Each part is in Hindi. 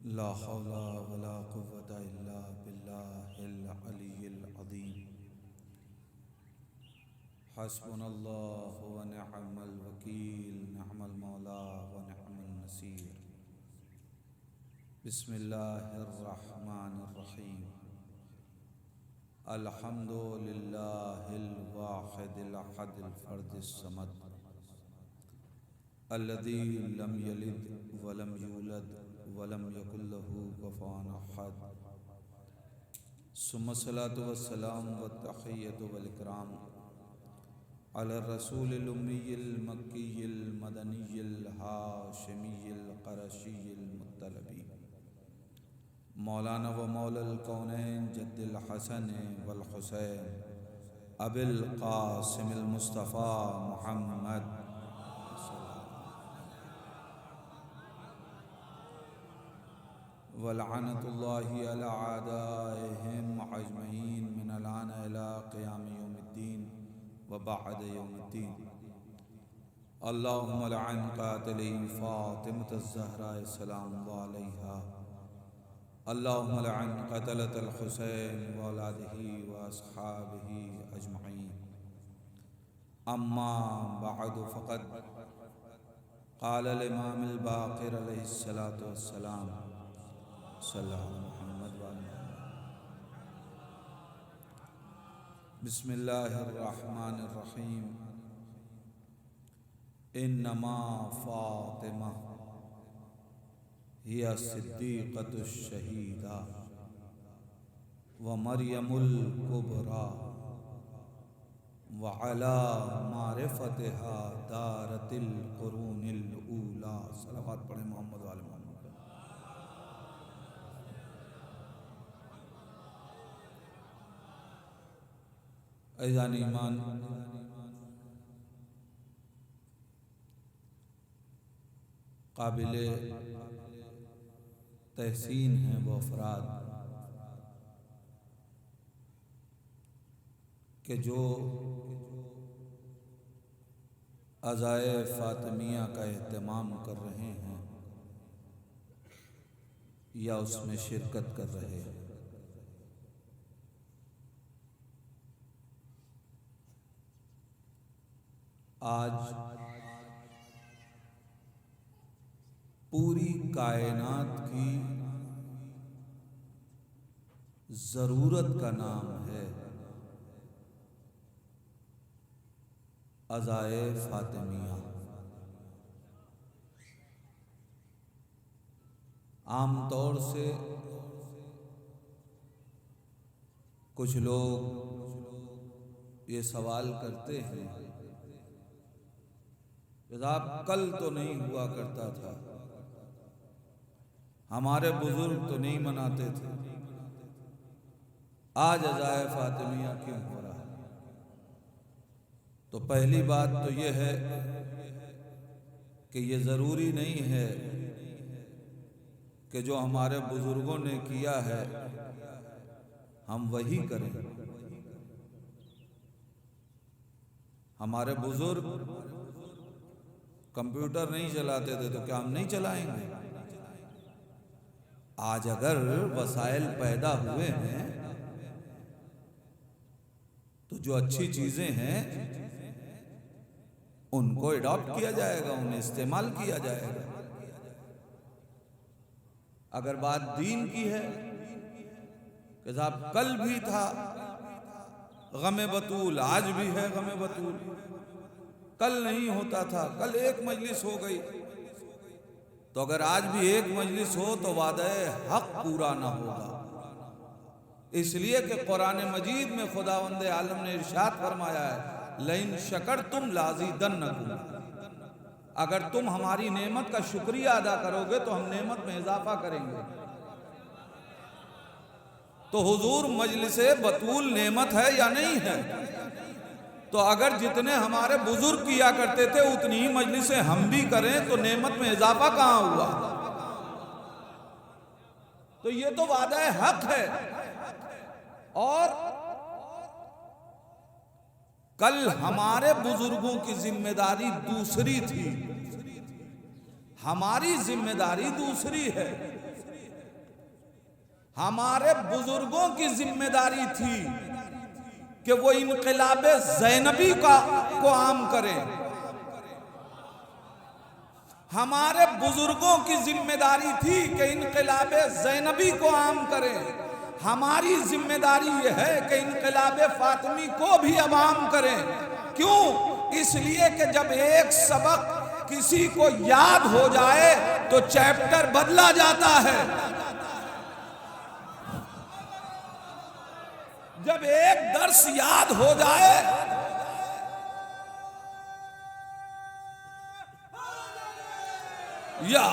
ला हौला वला कुव्वता इल्ला बिल्लाहिल अलिय्यिल अज़ीम। हस्बुनल्लाहु व निअमल वकील, निअमल मौला व निअमन नसीर। बिस्मिल्लाहिर रहमानिर रहीम। अल्हम्दुलिल्लाहिल वाहिदिल अहदिल फर्दिस समद अल्लज़ी लम यलिद वलम यूलद वलम यकुल लहू कुफुवन अहद। सुम्मा सलातु वस्सलाम वत्तहिय्यतु वल इकराम अला रसूलिल उम्मीयिल मक्कीयिल मदनीयिल हाशिमीयिल क़ुरैशियिल मुत्तलबी मौलाना व मौलल कौनैन जद्दिल हसन वल हुसैन अबिल क़ासिमिल मुस्तफ़ा मुहम्मद वलअनतुल्लाहि अला आदाइहिम अजमईन मिनल आन इला क़ियाम यौमिद्दीन व बअद यौमिद्दीन। अल्लाहुम्मा लअन क़ातिली फ़ातिमतुज़ ज़हरा सलामुल्लाहि अलैहा। अल्लाहुम्मा लअन क़तलतल हुसैन व औलादिही व अस्हाबिही अजमईन। अम्मा बअद फ़क़द क़ालल इमामुल बाक़िर अलैहिस्सलातु वस्सलाम सल्लल्लाहु मुहम्मद व बिस्मिल्लाहिर रहमानिर रहीम। इन्नमा फ़ातिमा हिया सिद्दीक़तुश शहीदा व मरियमुल कुबरा व अला मारिफ़तिहा दारतिल क़ुरूनिल ऊला। सलावत पढ़े मोहम्मद वाले मोहम्मद। ऐज़ान ईमान, काबिले तहसीन हैं वो अफराद कि जो अज़ाए फ़ातिमिया का एहतमाम कर रहे हैं या उसमें शिरकत कर रहे हैं। आज पूरी कायनात की ज़रूरत का नाम है अज़ाए फ़ातिमिया। आम तौर से कुछ लोग ये सवाल करते हैं, जनाब कल तो नहीं हुआ करता था, हमारे बुजुर्ग तो नहीं मनाते थे, आज अज़ाए फ़ातिमिया क्यों हो रहा है? तो पहली बात तो ये है कि ये ज़रूरी नहीं है कि जो हमारे बुजुर्गों ने किया है हम वही करें। हमारे बुजुर्ग कंप्यूटर नहीं चलाते थे तो क्या हम नहीं चलाएंगे? आज अगर वसाइल पैदा हुए हैं तो जो अच्छी चीजें हैं उनको अडॉप्ट किया जाएगा, उन्हें इस्तेमाल किया जाएगा। अगर बात दीन की है कि साहब कल भी था गमे बतूल, आज भी है गमे बतूल, कल नहीं होता था, कल एक मजलिस हो गई, तो अगर आज भी एक मजलिस हो तो वादे हक पूरा ना होगा। इसलिए कि कुरान मजीद में खुदावंद आलम ने इरशाद फरमाया है, लइन शकरतुम लाज़ीदन्नकुम, अगर तुम हमारी नेमत का शुक्रिया अदा करोगे तो हम नेमत में इजाफा करेंगे। तो हुजूर मजलिसे बतूल नेमत है या नहीं है? तो अगर जितने हमारे बुजुर्ग किया करते थे उतनी ही मजलिसें हम भी करें तो नेमत में इजाफा कहां हुआ? तो ये तो वादा हक है। और कल हमारे बुजुर्गों की जिम्मेदारी दूसरी थी, हमारी जिम्मेदारी दूसरी है। हमारे बुजुर्गों की जिम्मेदारी थी कि वो इनकलाबे ज़ैनबी को आम करें। हमारे बुजुर्गों की जिम्मेदारी थी कि इनकलाबे ज़ैनबी को आम करें। हमारी जिम्मेदारी यह है कि इनकलाबे फातिमी को भी अब आम करें। क्यों? इसलिए कि जब एक सबक किसी को याद हो जाए तो चैप्टर बदला जाता है। जब एक दर्स याद हो जाए या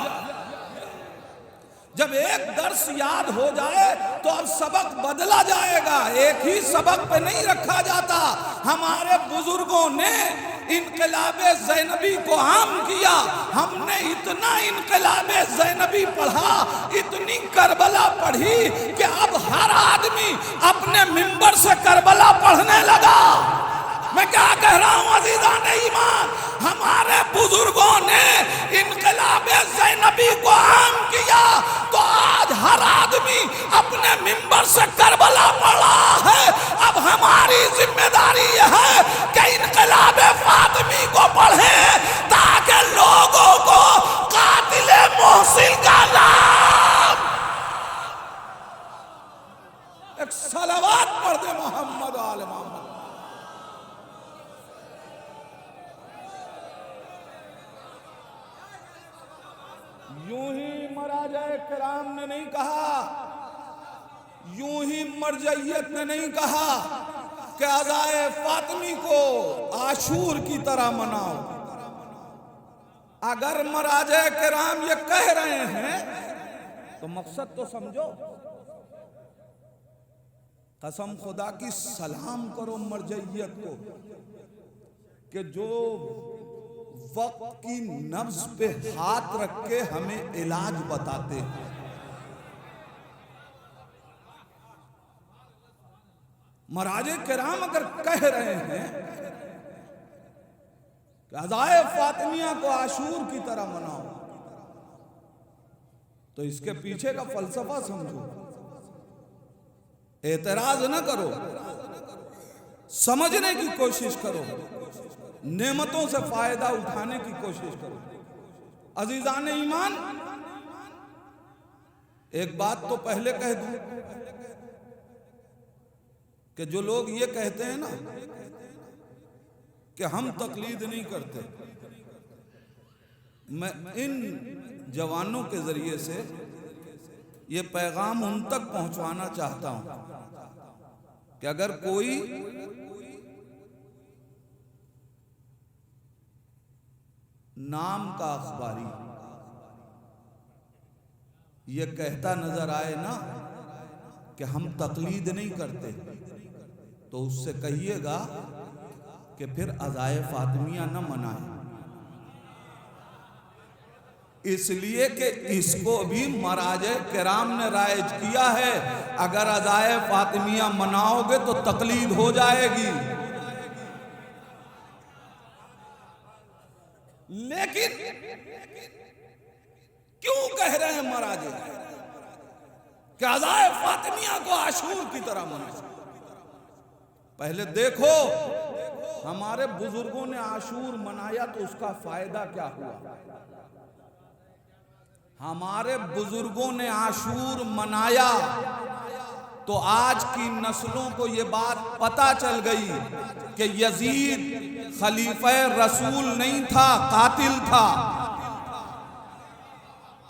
जब एक दर्स याद हो जाए तो अब सबक बदला जाएगा, एक ही सबक पे नहीं रखा जाता। हमारे बुजुर्गों ने इनकलाबे ज़ैनबी को आम किया। हमने इतना इनकलाबे ज़ैनबी पढ़ा, इतनी करबला पढ़ी कि अब हर आदमी अपने मिंबर से करबला पढ़ने लगा। मैं क्या कह रहा हूं अज़ीज़ान ईमान, हमारे बुजुर्गों ने इनकलाबे ज़ैनबी को आम किया तो आज हर आदमी अपने मिंबर से करबला पढ़ रहा है। अब हमारी जिम्मेदारी यह है कि इनकलाबे फातिमी को पढ़े ताकि लोगों को कातिले मोहसिन का नाम एक सलावत पढ़ दे मोहम्मद आले मोहम्मद। यूं ही मराजाए किराम ने नहीं कहा, यूं ही मरजइयत ने नहीं कहा कि अज़ाए फातिमी को आशूर की तरह मनाओ। अगर मराजाए किराम ये कह रहे हैं तो मकसद तो समझो। कसम खुदा की सलाम करो मरजइयत को कि जो वक्त की नब्ज पे हाथ रख के हमें इलाज बताते हैं। मराजे किराम अगर कह रहे हैं कि अज़ाए फातिमिया को आशूर की तरह मनाओ तो इसके पीछे का फलसफा समझो, एतराज न करो, समझने की कोशिश करो, नेमतों से फायदा उठाने की कोशिश करो। अजीजान ईमान, एक बात तो पहले कह दूं कि जो लोग ये कहते हैं ना कि हम तकलीद नहीं करते, मैं इन जवानों के जरिए से ये पैगाम उन तक पहुंचवाना चाहता हूं कि अगर कोई नाम का अखबारी ये कहता नजर आए ना कि हम तकलीद नहीं करते, तो उससे कहिएगा कि फिर अज़ाए फातिमिया न मनाए, इसलिए कि इसको भी मराजे किराम ने राइज किया है। अगर अज़ाए फातिमिया मनाओगे तो तकलीद हो जाएगी। लेकिन क्यों कह रहे हैं मराजे कि अज़ाए फातिमिया को आशूर की तरह मनाओ? पहले देखो हमारे बुजुर्गों ने आशूर मनाया तो उसका फायदा क्या हुआ। हमारे बुजुर्गों ने आशूर मनाया तो आज की नस्लों को ये बात पता चल गई कि यजीद खलीफा रसूल नहीं था, कातिल था।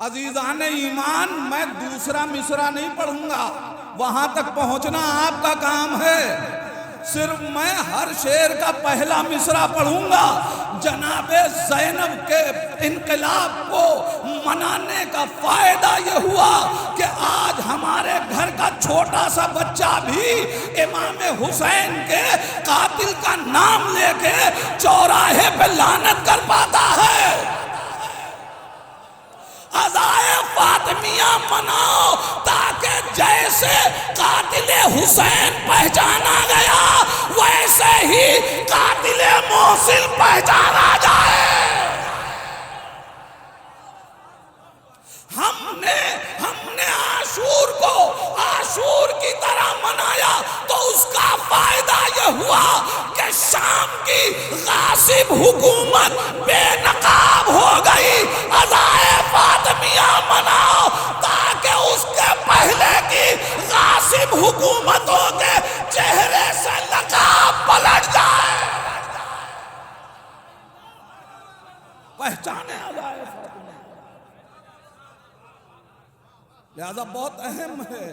अजीजान ईमान, मैं दूसरा मिसरा नहीं पढ़ूंगा, वहां तक पहुंचना आपका काम है। सिर्फ मैं हर शेर का पहला मिसरा पढ़ूंगा। जनाबे ज़ैनब के इनकलाब को मनाने का फायदा यह हुआ कि आज हमारे घर का छोटा सा बच्चा भी इमाम हुसैन के कातिल का नाम लेके चौराहे पे लानत कर पाता है। अज़ाए फातिमिया मनाओ ताकि जैसे कातिले हुसैन पहचाना गया वैसे ही कातिले मोहसिन पहचाना जाए। हमने आशूर को मनाया तो उसका फायदा यह हुआ कि शाम की गासिब हुकूमत बेनकाब हो गई। अज़ाए फातिमिया मनाओ ताकि उसके पहले की गासिब हुकूमतों के चेहरे से नकाब पलट जाए। पहचाने अज़ाए फातिमा, लिहाजा बहुत अहम है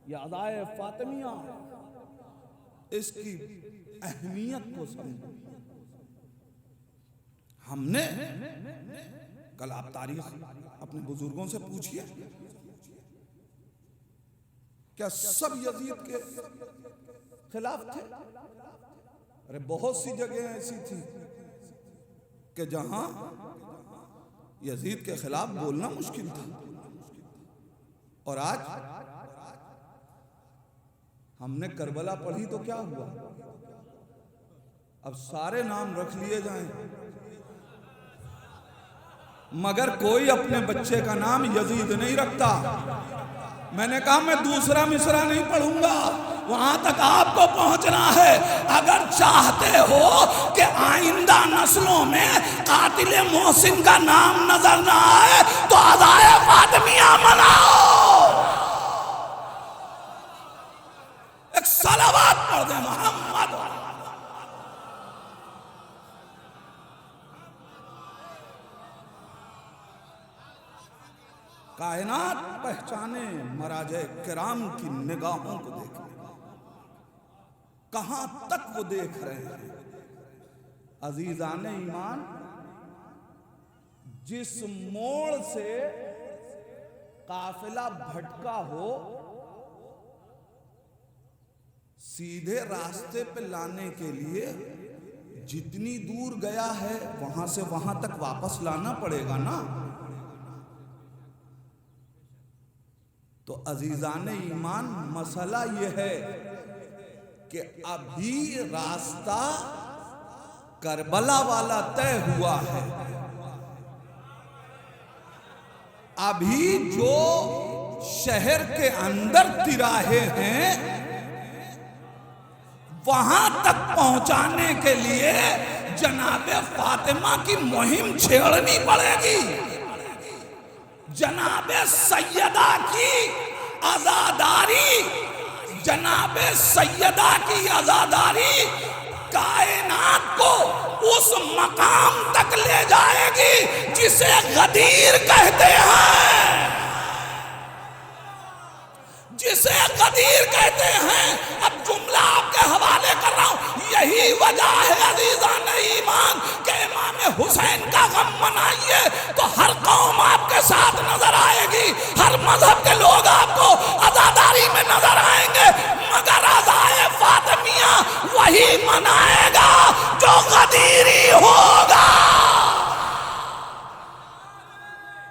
ये अज़ाए फातिमिया, इसकी अहमियत को समझो। हमने कल आप तारीख अपने बुजुर्गों से पूछिए, क्या सब यजीद के खिलाफ थे? अरे बहुत सी जगह ऐसी थी कि जहां यजीद के खिलाफ बोलना मुश्किल था। और आज हमने करबला पढ़ी तो क्या हुआ? अब सारे नाम रख लिए जाएं, मगर कोई अपने बच्चे का नाम यजीद नहीं रखता। मैंने कहा मैं दूसरा मिसरा नहीं पढ़ूंगा, वहां तक आपको पहुंचना है। अगर चाहते हो कि आइंदा नस्लों में कातिल मोहसिन का नाम नजर ना आए तो अज़ाए फातिमिया मनाओ। एक सलावत पढ़ दे मोहम्मद। कायनात पहचाने मराजे किराम की निगाहों को देखे, कहां तक वो देख रहे हैं। अजीजाने ईमान, जिस मोड़ से काफिला भटका हो सीधे रास्ते पे लाने के लिए जितनी दूर गया है वहां से वहां तक वापस लाना पड़ेगा ना। तो अजीजाने ईमान, मसला यह है कि अभी रास्ता करबला वाला तय हुआ है। अभी जो शहर के अंदर तिराहे हैं वहां तक पहुंचाने के लिए जनाबे फातिमा की मुहिम छेड़नी पड़ेगी। जनाबे सैयदा की आजादारी, जनाबे सैयदा की आजादारी कायनात को उस मकाम तक ले जाएगी जिसे गदीर कहते हैं, जिसे गदीर कहते हैं। अब जुमला आपके हवाले कर रहा हूं। यही वजह है अजीजान ईमान के इमाम हुसैन का गम मनाइए तो हर कौम आपके साथ नजर आएगी, हर मजहब के लोग आपको आजादारी में नजर आएंगे, मगर अज़ाए फातिमिया वही मनाएगा जो गदीरी होगा।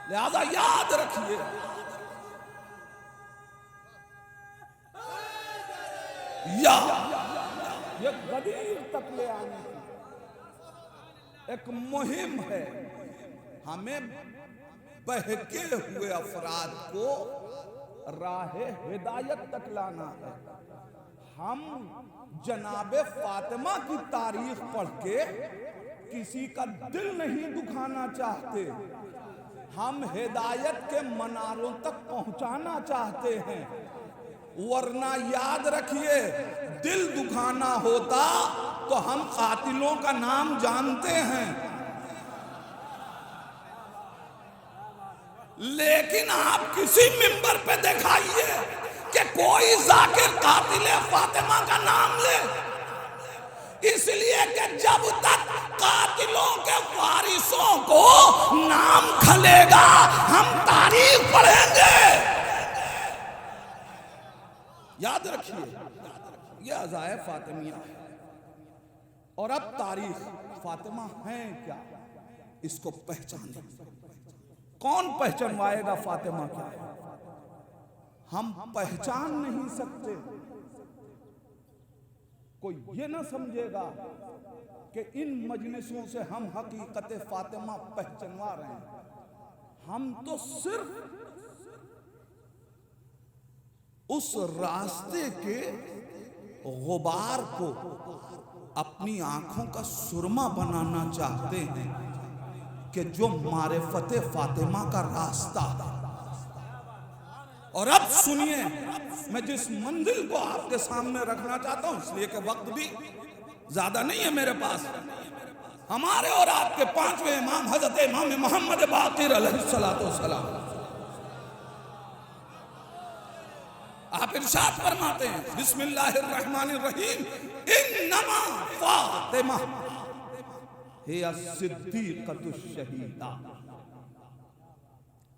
लिहाजा याद रखिए, या ये गदीर तक ले आने की एक मुहिम है। हमें बहके हुए अफराद को राहे हिदायत तक लाना है। हम जनाबे फातिमा की तारीख पढ़ के किसी का दिल नहीं दुखाना चाहते, हम हिदायत के मनारों तक पहुंचाना चाहते हैं। वरना याद रखिए, दिल दुखाना होता तो हम कातिलों का नाम जानते हैं, लेकिन आप किसी मिंबर पे दिखाइए कि कोई जाकिर कातिल फातिमा का नाम ले। इसलिए कि जब तक कातिलों के वारिसों को नाम खलेगा हम तारीख पढ़ेंगे। याद रखिए, यह अज़ाए फातिमिया है। और अब तारीख फातिमा है क्या, इसको पहचाने। कौन पहचानवाएगा फातिमा क्या है? हम पहचान नहीं सकते। कोई ये ना समझेगा कि इन मजलिसों से हम हकीकत फातिमा पहचानवा रहे हैं। हम तो सिर्फ उस रास्ते के गुबार को अपनी आंखों का सुरमा बनाना चाहते हैं कि जो मारिफत फातिमा का रास्ता है। और अब सुनिए, मैं जिस मंजिल को आपके सामने रखना चाहता हूं, इसलिए कि वक्त भी ज्यादा नहीं है मेरे पास, हमारे और आपके पांचवें इमाम हजरत इमाम मोहम्मद बाक़िर अलैहिस्सलातु वस्सलाम, आप इरशाद फरमाते हैं बिस्मिल्लाहिर्रहमानिर्रहीम, इन्नमा फातिमा हिया सिद्दीक़तुश शहीदा।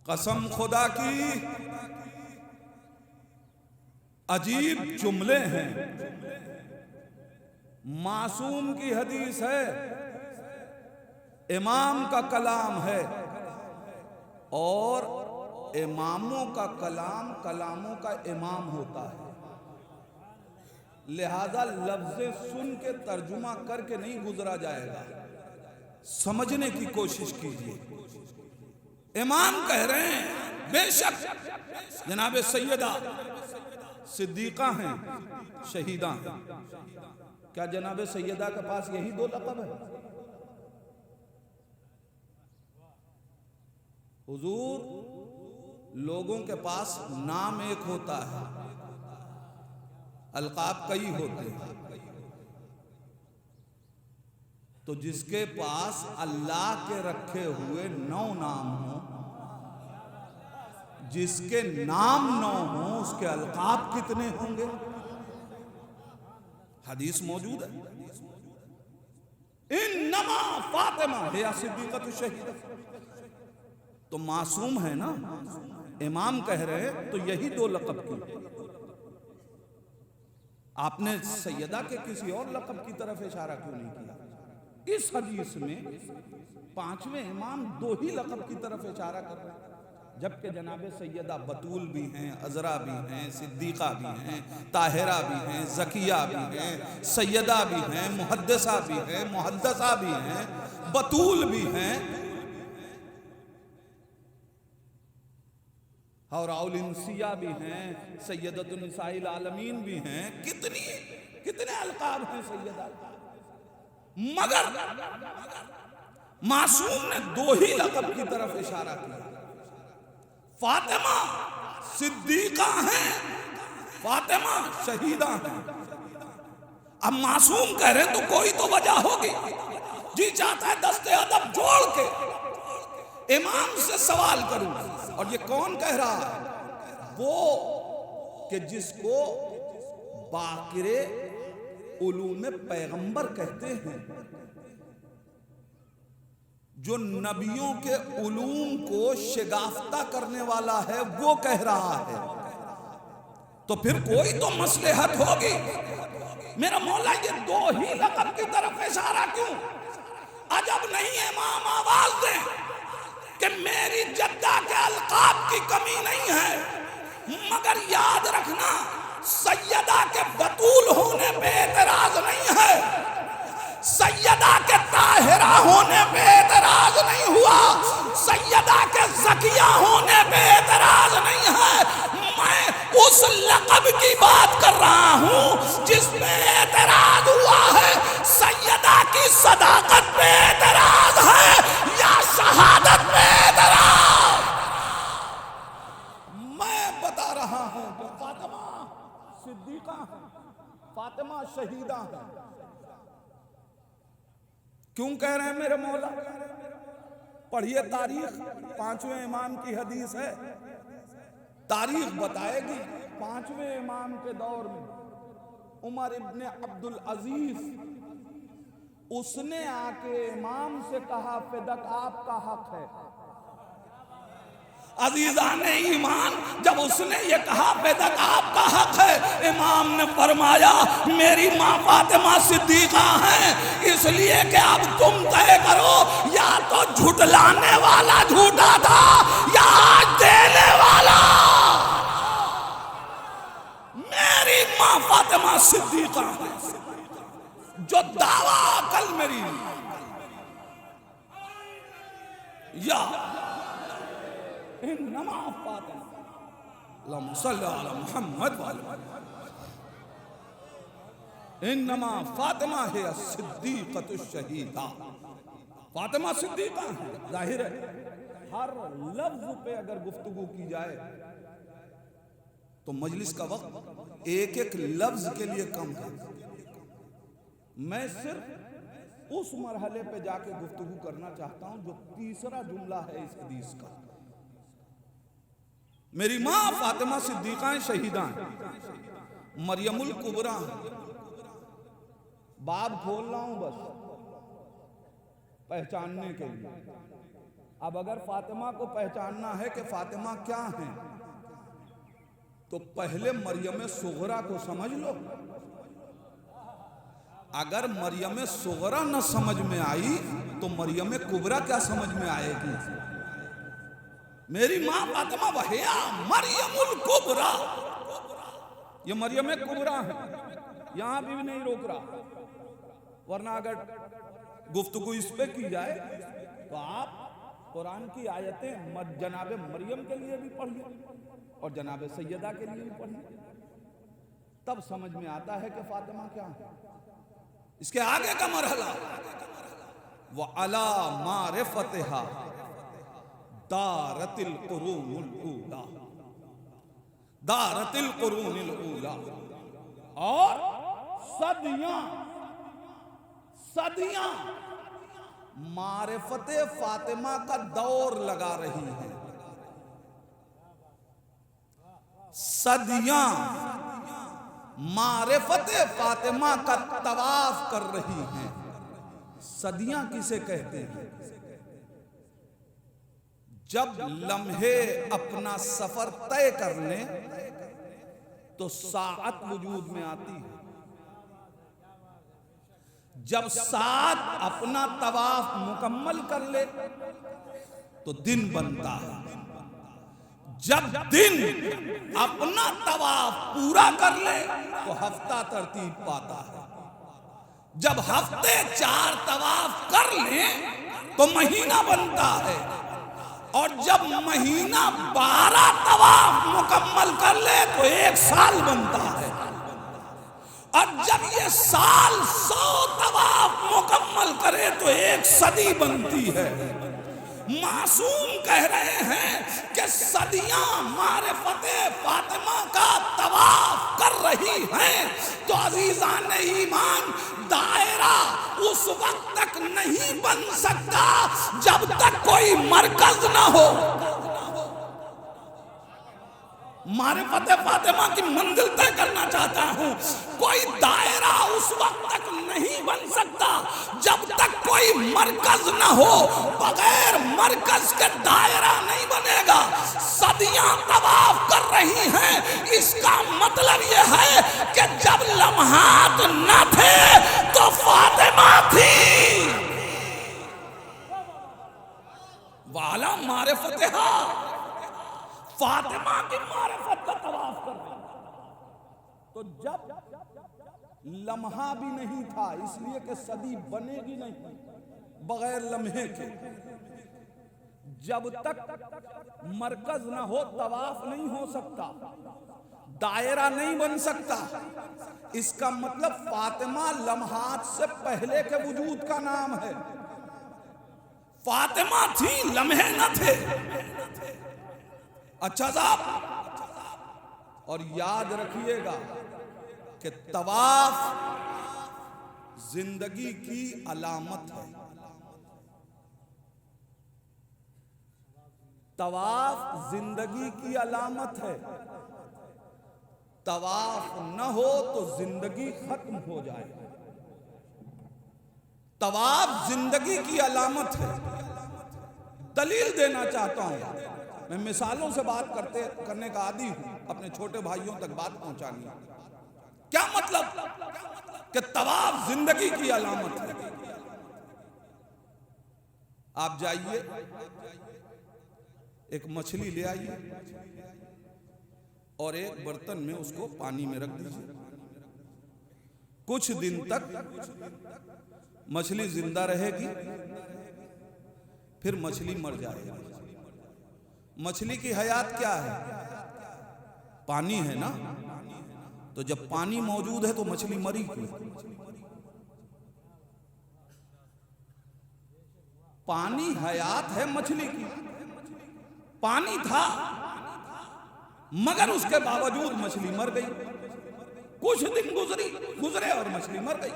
कसम खुदा की अजीब जुमले हैं, मासूम की हदीस है, इमाम का कलाम है, और इमामों का कलाम कलामों का इमाम होता है। लिहाजा लफ्ज़े सुन के तर्जुमा करके नहीं गुजरा जाएगा, समझने की कोशिश कीजिए। इमाम कह रहे हैं बेशक जनाब सैयदा सिद्दीक़ा हैं, शहीदा हैं। क्या जनाब सैयदा के पास यही दो लक़ब है? हुजूर, लोगों के पास नाम एक होता है, अलकाब कई होते हैं। तो जिसके पास अल्लाह के रखे हुए 9 नाम हो, जिसके नाम 9 हो, उसके अलकाब कितने होंगे? हदीस मौजूद है, इन्नमा फातिमा हिया सिद्दीक़तुश शहीदा। तो मासूम है ना, इमाम कह रहे हैं, तो यही 2 लक़ब की। आपने सैयदा के किसी और लक़ब की तरफ इशारा क्यों नहीं किया? इस हदीस में 5वें इमाम 2 ही लक़ब की तरफ इशारा कर रहे हैं, जबकि जनाब सैयदा बतूल भी हैं, अज़रा भी हैं, सिद्दीक़ा भी हैं, ताहिरा भी हैं, ज़किया भी हैं, सैयदा भी हैं, मुहद्दिसा भी हैं, मुहद्दिसा भी हैं, बतूल भी हैं, और औलिनसिया भी हैं, सैयदतुन निसाइल आलमीन भी हैं। कितने अलकाब हैं सैयदा, मगर मासूम ने 2 ही लक़ब की तरफ इशारा किया। फातिमा सिद्दीक़ा हैं, फातिमा शहीदा हैं। अब मासूम कह रहे हैं तो कोई तो वजह होगी। जी चाहता है दस्ते अदब जोड़ के इमाम से सवाल करूं, और ये कौन कह रहा है? वो कि जिसको बाक़िरे उलूम पैगंबर कहते हैं, जो नबियों के उलूम को शिगाफ्ता करने वाला है, वो कह रहा है। तो फिर कोई तो मसलहत होगी। मेरा मौला ये 2 ही लक़ब की तरफ इशारा क्यों? अजब नहीं है इमाम आवाज दें कि मेरी जद्दा के अलकाब की कमी नहीं है, मगर याद रखना सैयदा के बतूल होने पे एतराज नहीं है, सैयदा के ताहिरा होने पे एतराज नहीं हुआ, सैयदा के ज़किया होने पे एतराज नहीं है। मैं उस लक़ब की बात कर रहा हूं जिसमें एतराज हुआ है। सैयदा की सदाकत पे एतराज है या शहादत पे एतराज? मैं बता रहा हूं कि फातिमा सिद्दीक़ा है, फातिमा शहीदा है। क्यों कह रहे हैं मेरे मौला? पढ़िए तारीख, 5वें इमाम की हदीस है, तारीख बताएगी। 5वें इमाम के दौर में उमर इब्ने अब्दुल अजीज, उसने आके इमाम से कहा फिदक आपका हक है। अजीजाने ईमान, जब उसने ये कहा फिदक आपका हक है, इमाम ने फरमाया मेरी माँ फातिमा सिद्दीक़ा है, इसलिए कि अब तुम तय करो, या तो झुटलाने वाला झूठा था या आज देने वाला। मेरी माँ फातिमा सिद्दीक़ा है, जो दावा कल मेरी या अल्लाहुम्मा सल्ली अला मुहम्मद व अला इन्नमा फातिमा है सिद्दीक़तु शहीदा। फातिमा सिद्दीक़ा है। जाहिर है हर लफ्ज पे अगर गुफ्तगू की जाए तो मजलिस का वक्त एक एक लफ्ज के लिए कम है। मैं सिर्फ उस मरहले पे जाके गुफ्तगू करना चाहता हूं जो तीसरा जुमला है इस हदीस का। मेरी मां फातिमा सिद्दीक़ा शहीदा है, मरियमुल कुबरा है। बाब खोल रहा हूं बस पहचानने के लिए। अब अगर फातिमा को पहचानना है कि फातिमा क्या है तो पहले मरियम सुगरा को समझ लो। अगर मरियम सुगरा न समझ में आई तो मरियम कुबरा क्या समझ में आएगी। मेरी मां फातिमा वहिया मरियमुल कुबरा, ये मरियम कुबरा है। यहां भी नहीं रोक रहा, वरना अगर गुफ्तगू इस पे की जाए तो आप कुरान की आयतें जनाब मरियम के लिए भी पढ़िए और जनाब सैयदा के लिए भी पढ़िए, तब समझ में आता है कि फातिमा क्या है। इसके आगे का मरहला व अला मारिफतिहा दारतिल कुरूनुल ऊला, दारतिल कुरूनुल ऊला, और सदियां सदियां मारिफते फातिमा का दौर लगा रही है। सदियां मारिफते फातिमा का तवाफ कर रही हैं। सदियां किसे कहते हैं? जब लम्हे अपना सफर तय कर ले तो साअत वजूद में आती है। जब सात अपना तवाफ मुकम्मल कर ले तो दिन बनता है। जब दिन अपना तवाफ पूरा कर ले तो हफ्ता तरतीब पाता है। जब हफ्ते 4 तवाफ कर ले तो महीना बनता है, और जब महीना 12 तवाफ मुकम्मल कर ले तो 1 साल बनता है। और जब ये साल 100 तवाफ मुकम्मल करे तो 1 सदी बनती है। मासूम कह रहे हैं कि सदियां मारिफते फातिमा का तवाफ कर रही हैं, तो अजीजान ईमान दायरा उस वक्त तक नहीं बन सकता जब तक कोई मरकज ना हो। मारिफते फातिमा की मंजिल तय करना चाहता हूं, कोई दायरा उस वक्त तक नहीं बन सकता जब तक कोई मरकज ना हो। बगैर मरकज के दायरा नहीं बनेगा। सदियां तवाफ कर रही हैं, इसका मतलब यह है कि जब लम्हात न थे तो फातिमा थी। वाला मारिफतिहा, फातिमा की मारिफत का तवाफ कर रही। तो जब लम्हा भी नहीं था, इसलिए कि सदी बनेगी नहीं बगैर लम्हे के। जब तक मरकज ना हो तवाफ नहीं हो सकता, दायरा नहीं बन सकता। इसका मतलब फातिमा लम्हात से पहले के वजूद का नाम है। फातिमा थी, लम्हे न थे। अच्छा साहब, और याद रखिएगा कि तवाफ जिंदगी की अलामत है। तवाफ जिंदगी की अलामत है। तवाफ न हो तो जिंदगी खत्म हो जाए। तवाफ जिंदगी की अलामत है। दलील देना चाहता हूं, मैं मिसालों से बात करने का आदी हूं, अपने छोटे भाइयों तक बात पहुंचानी। क्या मतलब कि तवाफ जिंदगी की अलामत है। आप जाइए, एक मछली ले आइए और एक बर्तन में उसको पानी में रख दीजिए। कुछ दिन तक मछली जिंदा रहेगी, फिर मछली मर जाएगी। मछली की हयात क्या है? पानी है ना, तो जब पानी मौजूद है तो मछली मरी क्यों? पानी हयात है मछली की। पानी था मगर उसके बावजूद मछली मर गई। कुछ दिन गुजरे और मछली मर गई।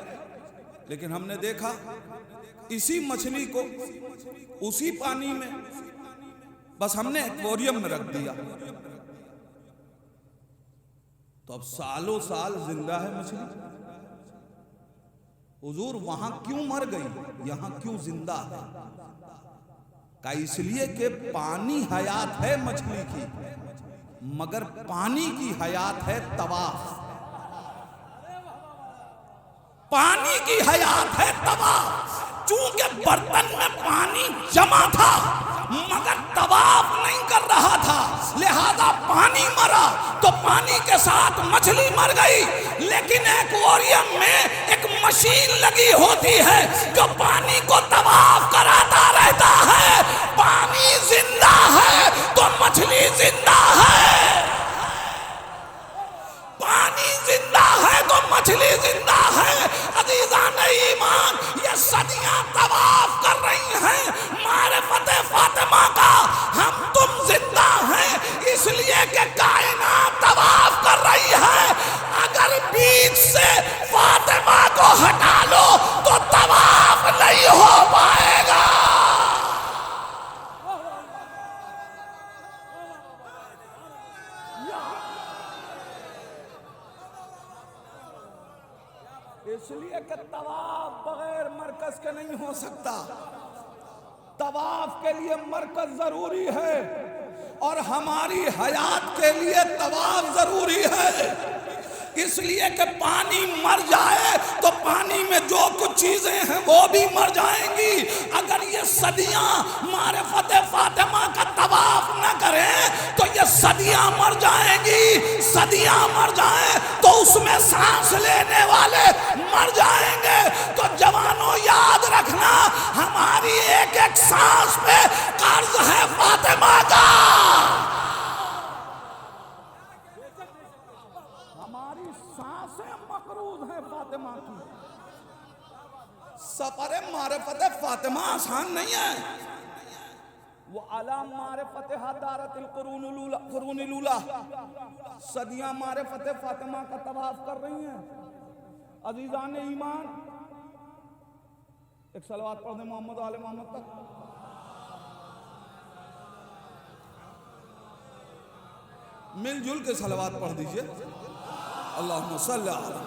लेकिन हमने देखा इसी मछली को उसी पानी में बस हमने एक्वेरियम में रख दिया, तो अब सालों साल जिंदा है मछली। हुजूर वहां क्यों मर गई, यहां क्यों जिंदा है? का इसलिए कि पानी हयात है मछली की, मगर पानी की हयात है तवाफ। पानी की हयात है तवाफ। चूंकि बर्तन में पानी जमा था मगर तवाफ नहीं कर रहा था, लिहाजा पानी मरा, तो पानी के साथ मछली मर गई। लेकिन एक्वेरियम में एक मशीन लगी होती है जो पानी को तवाफ कराता रहता है। पानी जिंदा है तो मछली जिंदा है। पानी जिंदा है तो मछली जिंदा है। अजीज़ान ईमान, ये सदियां तवाफ कर रही हैं मारिफत फातिमा का। हम तुम जिंदा हैं इसलिए कि कायनात तवाफ कर रही है। अगर बीच से फातिमा को हटा लो तो तवाफ नहीं हो पाएगा। इसलिए कि तवाफ बगैर मरकज के नहीं हो सकता। तवाफ के लिए मरकज जरूरी है और हमारी हयात के लिए तवाफ जरूरी है। इसलिए कि पानी मर जाए तो पानी में जो कुछ चीजें हैं वो भी मर जाएंगी। अगर ये सदियां मारिफत फातिमा का तवाफ न करें तो ये सदियां मर जाएंगी। सदियां मर जाएं तो उसमें सांस लेने वाले मर जाएंगे। तो जवानों याद रखना, हमारी एक एक सांस पे कर्ज है फातिमा का। हमारी सांसें मकरूज है फातिमा की। सफर मारिफत फातिमा आसान नहीं है। वो अला मारिफत हदारतिल कुरून लूला, सदियां मारिफत फातिमा का तवाफ कर रही हैं। अजीजान ईमान, एक सलवात पढ़ दे मोहम्मद आले मोहम्मद तक। मिलजुल के सलवात पढ़ दीजिए। अल्लाहुम्मा सल्ली अला।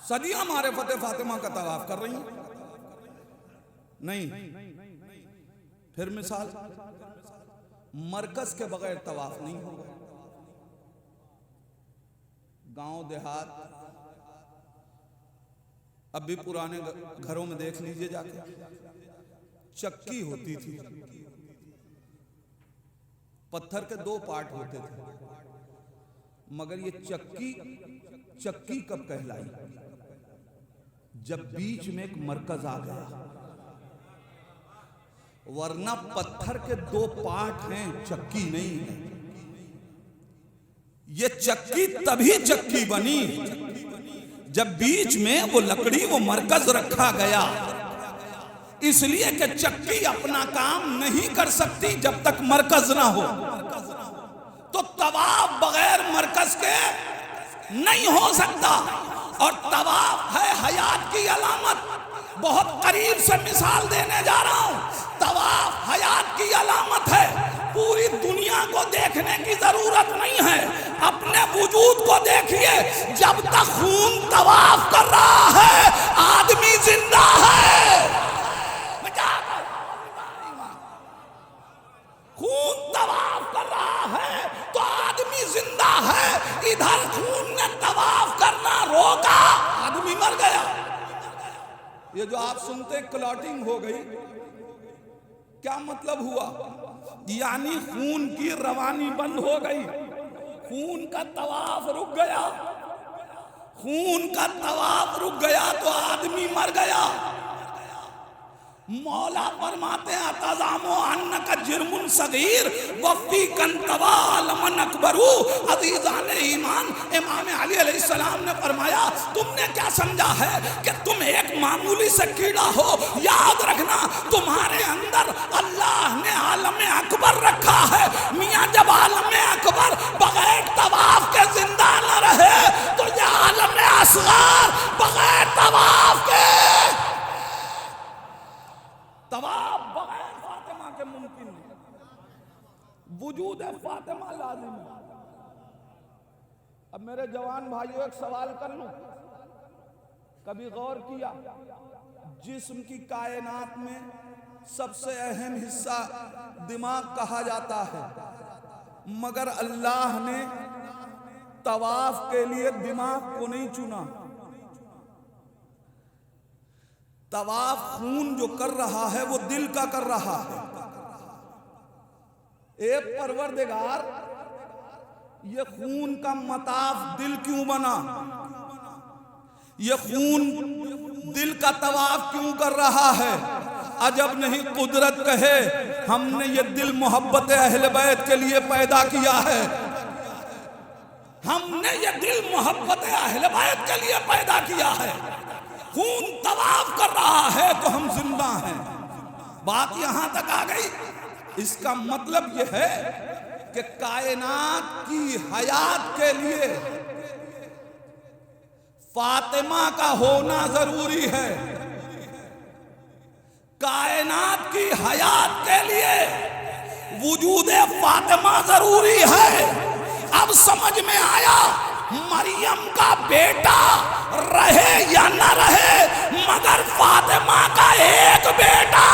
सदियां मारिफत फातिमा का तवाफ कर रही हैं। नहीं, फिर मिसाल, मरकज के बगैर तवाफ नहीं होगा। गांव देहात, अब भी पुराने घरों में देख लीजिए जाके, चक्की होती थी। पत्थर के दो पार्ट होते थे, मगर ये चक्की कब कहलाई? जब बीच में एक मरकज आ गया। वरना पत्थर के दो पार्ट हैं, चक्की नहीं है। ये चक्की तभी चक्की बनी जब बीच में वो लकड़ी, वो मरकज रखा गया। इसलिए कि चक्की अपना काम नहीं कर सकती जब तक मरकज ना हो। तो तवाफ बगैर मरकज के नहीं हो सकता। और तवाफ है हयात की अलामत। बहुत करीब से मिसाल देने जा रहा हूं। तवाफ हयात की अलामत है। पूरी दुनिया को देखने की जरूरत नहीं है, अपने वजूद को देखिए। जब तक खून तवाफ कर रहा है आदमी जिंदा है। खून तवाफ कर रहा है तो आदमी जिंदा है। इधर खून ने तवाफ करना रोका, आदमी मर गया। ये जो आप सुनते क्लॉटिंग हो गई, क्या मतलब हुआ? यानी खून की रवानी बंद हो गई, खून का तवाफ रुक गया। खून का तवाफ रुक गया तो आदमी मर गया। मौला फरमाते हैं तज़ामो अन्न का जिर्मुन सगीर वफ़ी कन तवाल मन अकबरू। अज़ीज़ान ईमान, इमाम अली अलैहिस्सलाम ने फरमाया, तुमने क्या समझा है कि तुम एक मामूली से कीड़ा हो? याद रखना, तुम्हारे अंदर अल्लाह ने आलम अकबर रखा है। मियाँ जब आलम अकबर बगैर तवाफ के जिंदा न रहे तो यह आलम असग़र बगैर तवाफ के, तवाफ बगैर फातिमा के मुमकिन नहीं। वजूद फातिमा लाज़िम है। अब मेरे जवान भाइयों एक सवाल कर लूं, कभी गौर किया जिस्म की कायनात में सबसे अहम हिस्सा दिमाग कहा जाता है, मगर अल्लाह ने तवाफ के लिए दिमाग को नहीं चुना। तवाफ खून जो कर रहा है वो दिल का कर रहा है। ए परवरदिगार, ये खून का मताफ दिल क्यों बना? ये खून दिल का तवाफ क्यों कर रहा है? अजब नहीं कुदरत कहे हमने ये दिल मोहब्बत अहले बैत के लिए पैदा किया है। हमने ये दिल मोहब्बत अहले बैत के लिए पैदा किया है। खून तवाफ कर रहा है तो हम जिंदा हैं। बात यहां तक आ गई। इसका मतलब यह है कि कायनात की हयात के लिए फातिमा का होना जरूरी है। कायनात की हयात के लिए वजूद फातिमा जरूरी है। अब समझ में आया, मरियम का बेटा रहे या न रहे, मगर फातिमा का एक बेटा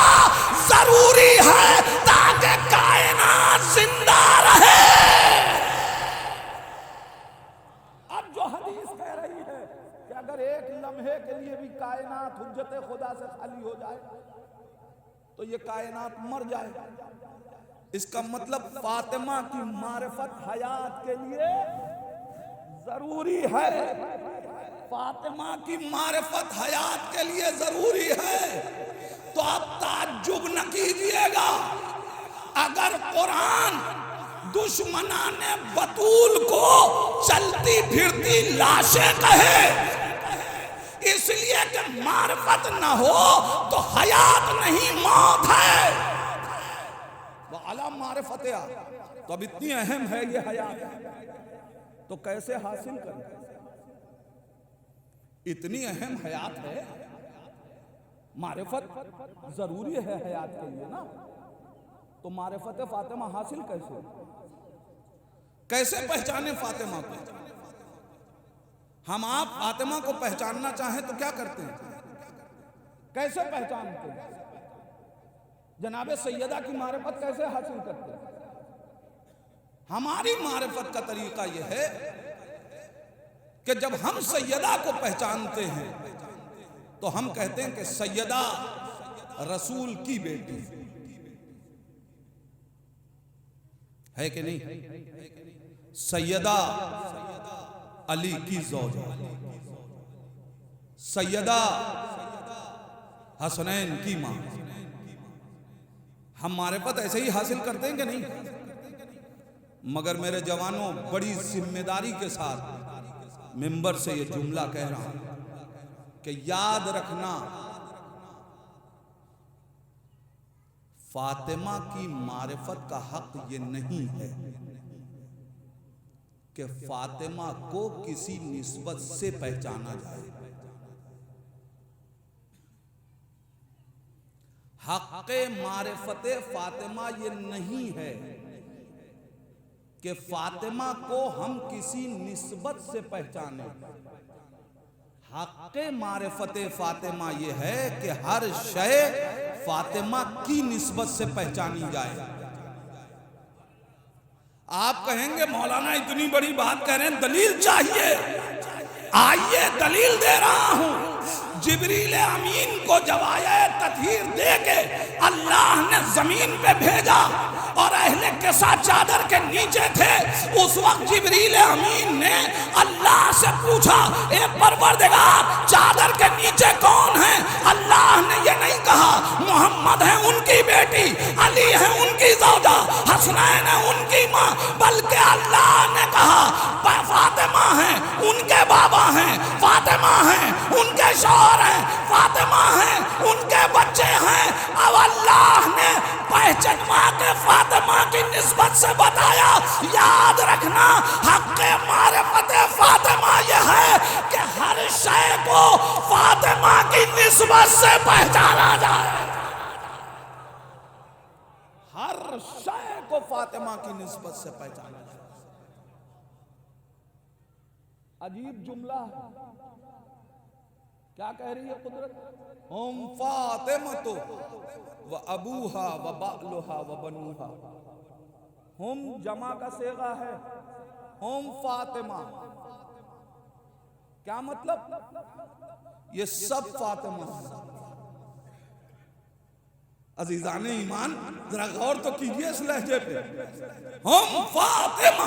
जरूरी है ताकि कायनात जिंदा रहे। अब जो हदीस कह रही है कि अगर एक लम्हे के लिए भी कायनात हुज्जत खुदा से खाली हो जाए तो ये कायनात मर जाए, इसका मतलब फातिमा की मारिफत हयात के लिए जरूरी है। फातिमा की मारिफत हयात के लिए जरूरी है। तो आप ताज्जुब न कीजिएगा अगर कुरान दुश्मनाने बतूल को चलती फिरती लाशें कहे, इसलिए कि मारिफत न हो तो हयात नहीं मौत है। वो आला मारिफत तो अब इतनी अहम है ये हयात, तो कैसे हासिल करें? इतनी अहम हयात है, मारिफत जरूरी है हयात के लिए ना, तो मारिफत फातिमा हासिल कैसे? कैसे पहचाने फातिमा को? हम आप फातिमा को पहचानना चाहें तो क्या करते हैं? कैसे पहचानते हैं? जनाबे सैयदा की मारिफत कैसे हासिल करते हैं? हमारी मारिफत का तरीका यह है कि जब हम सैयदा को पहचानते हैं तो हम कहते हैं कि सैयदा रसूल की बेटी है कि नहीं? सैयदा अली की ज़ौजा, सैयदा हसनैन की मां। हम मारिफत ऐसे ही हासिल करते हैं कि नहीं? मगर मेरे जवानों, बड़ी जिम्मेदारी के साथ मिंबर से ये जुमला कह रहा हूं कि याद रखना, फातिमा की मारिफत का हक ये नहीं है कि फातिमा को किसी निस्बत से पहचाना जाए। हक़ मारिफत फातिमा ये नहीं है कि फातिमा को हम किसी निस्बत से पहचाने। हक़ मारिफत फातिमा ये है कि हर शय फातिमा की निस्बत से पहचानी जाए। आप कहेंगे मौलाना इतनी बड़ी बात कह रहे हैं, दलील चाहिए। आइए दलील दे रहा हूं। जिब्रील अमीन को जवाए तत्हीर दे के अल्लाह ने जमीन पे भेजा और अहले के साथ चादर के नीचे थे। उस वक्त जिब्रील अमीन ने अल्लाह से पूछा, ए परवरदिगार, चादर के नीचे कौन है? अल्लाह ने ये नहीं कहा मोहम्मद है उनकी बेटी, अली है उनकी उनकी ज़ौजा, हसनैन उनकी माँ, बल्कि अल्लाह ने कहा फातिमा हैं उनके बाबा हैं, फातिमा हैं उनके शौहर हैं, फातिमा हैं उनके बच्चे हैं। अब अल्लाह ने पहचानवा के फातिमा की निस्बत से बताया। याद रखना हक़्क़े मारिफत फातिमा यह है कि हर शय को फातिमा की निस्बत से पहचाना जाए। हर शय को फातिमा की निस्बत से पहचाना जाए। अजीब जुमला है। क्या कह रही है कुदरत? हम फातिमतो व अबूहा व बालुहा व बनूहा। हम जमा का सेगा है, हम फातिमा। क्या मतलब? ये सब फातिमा है। अजीजान ईमान जरा गौर तो कीजिए इस लहजे पे। हम फातिमा,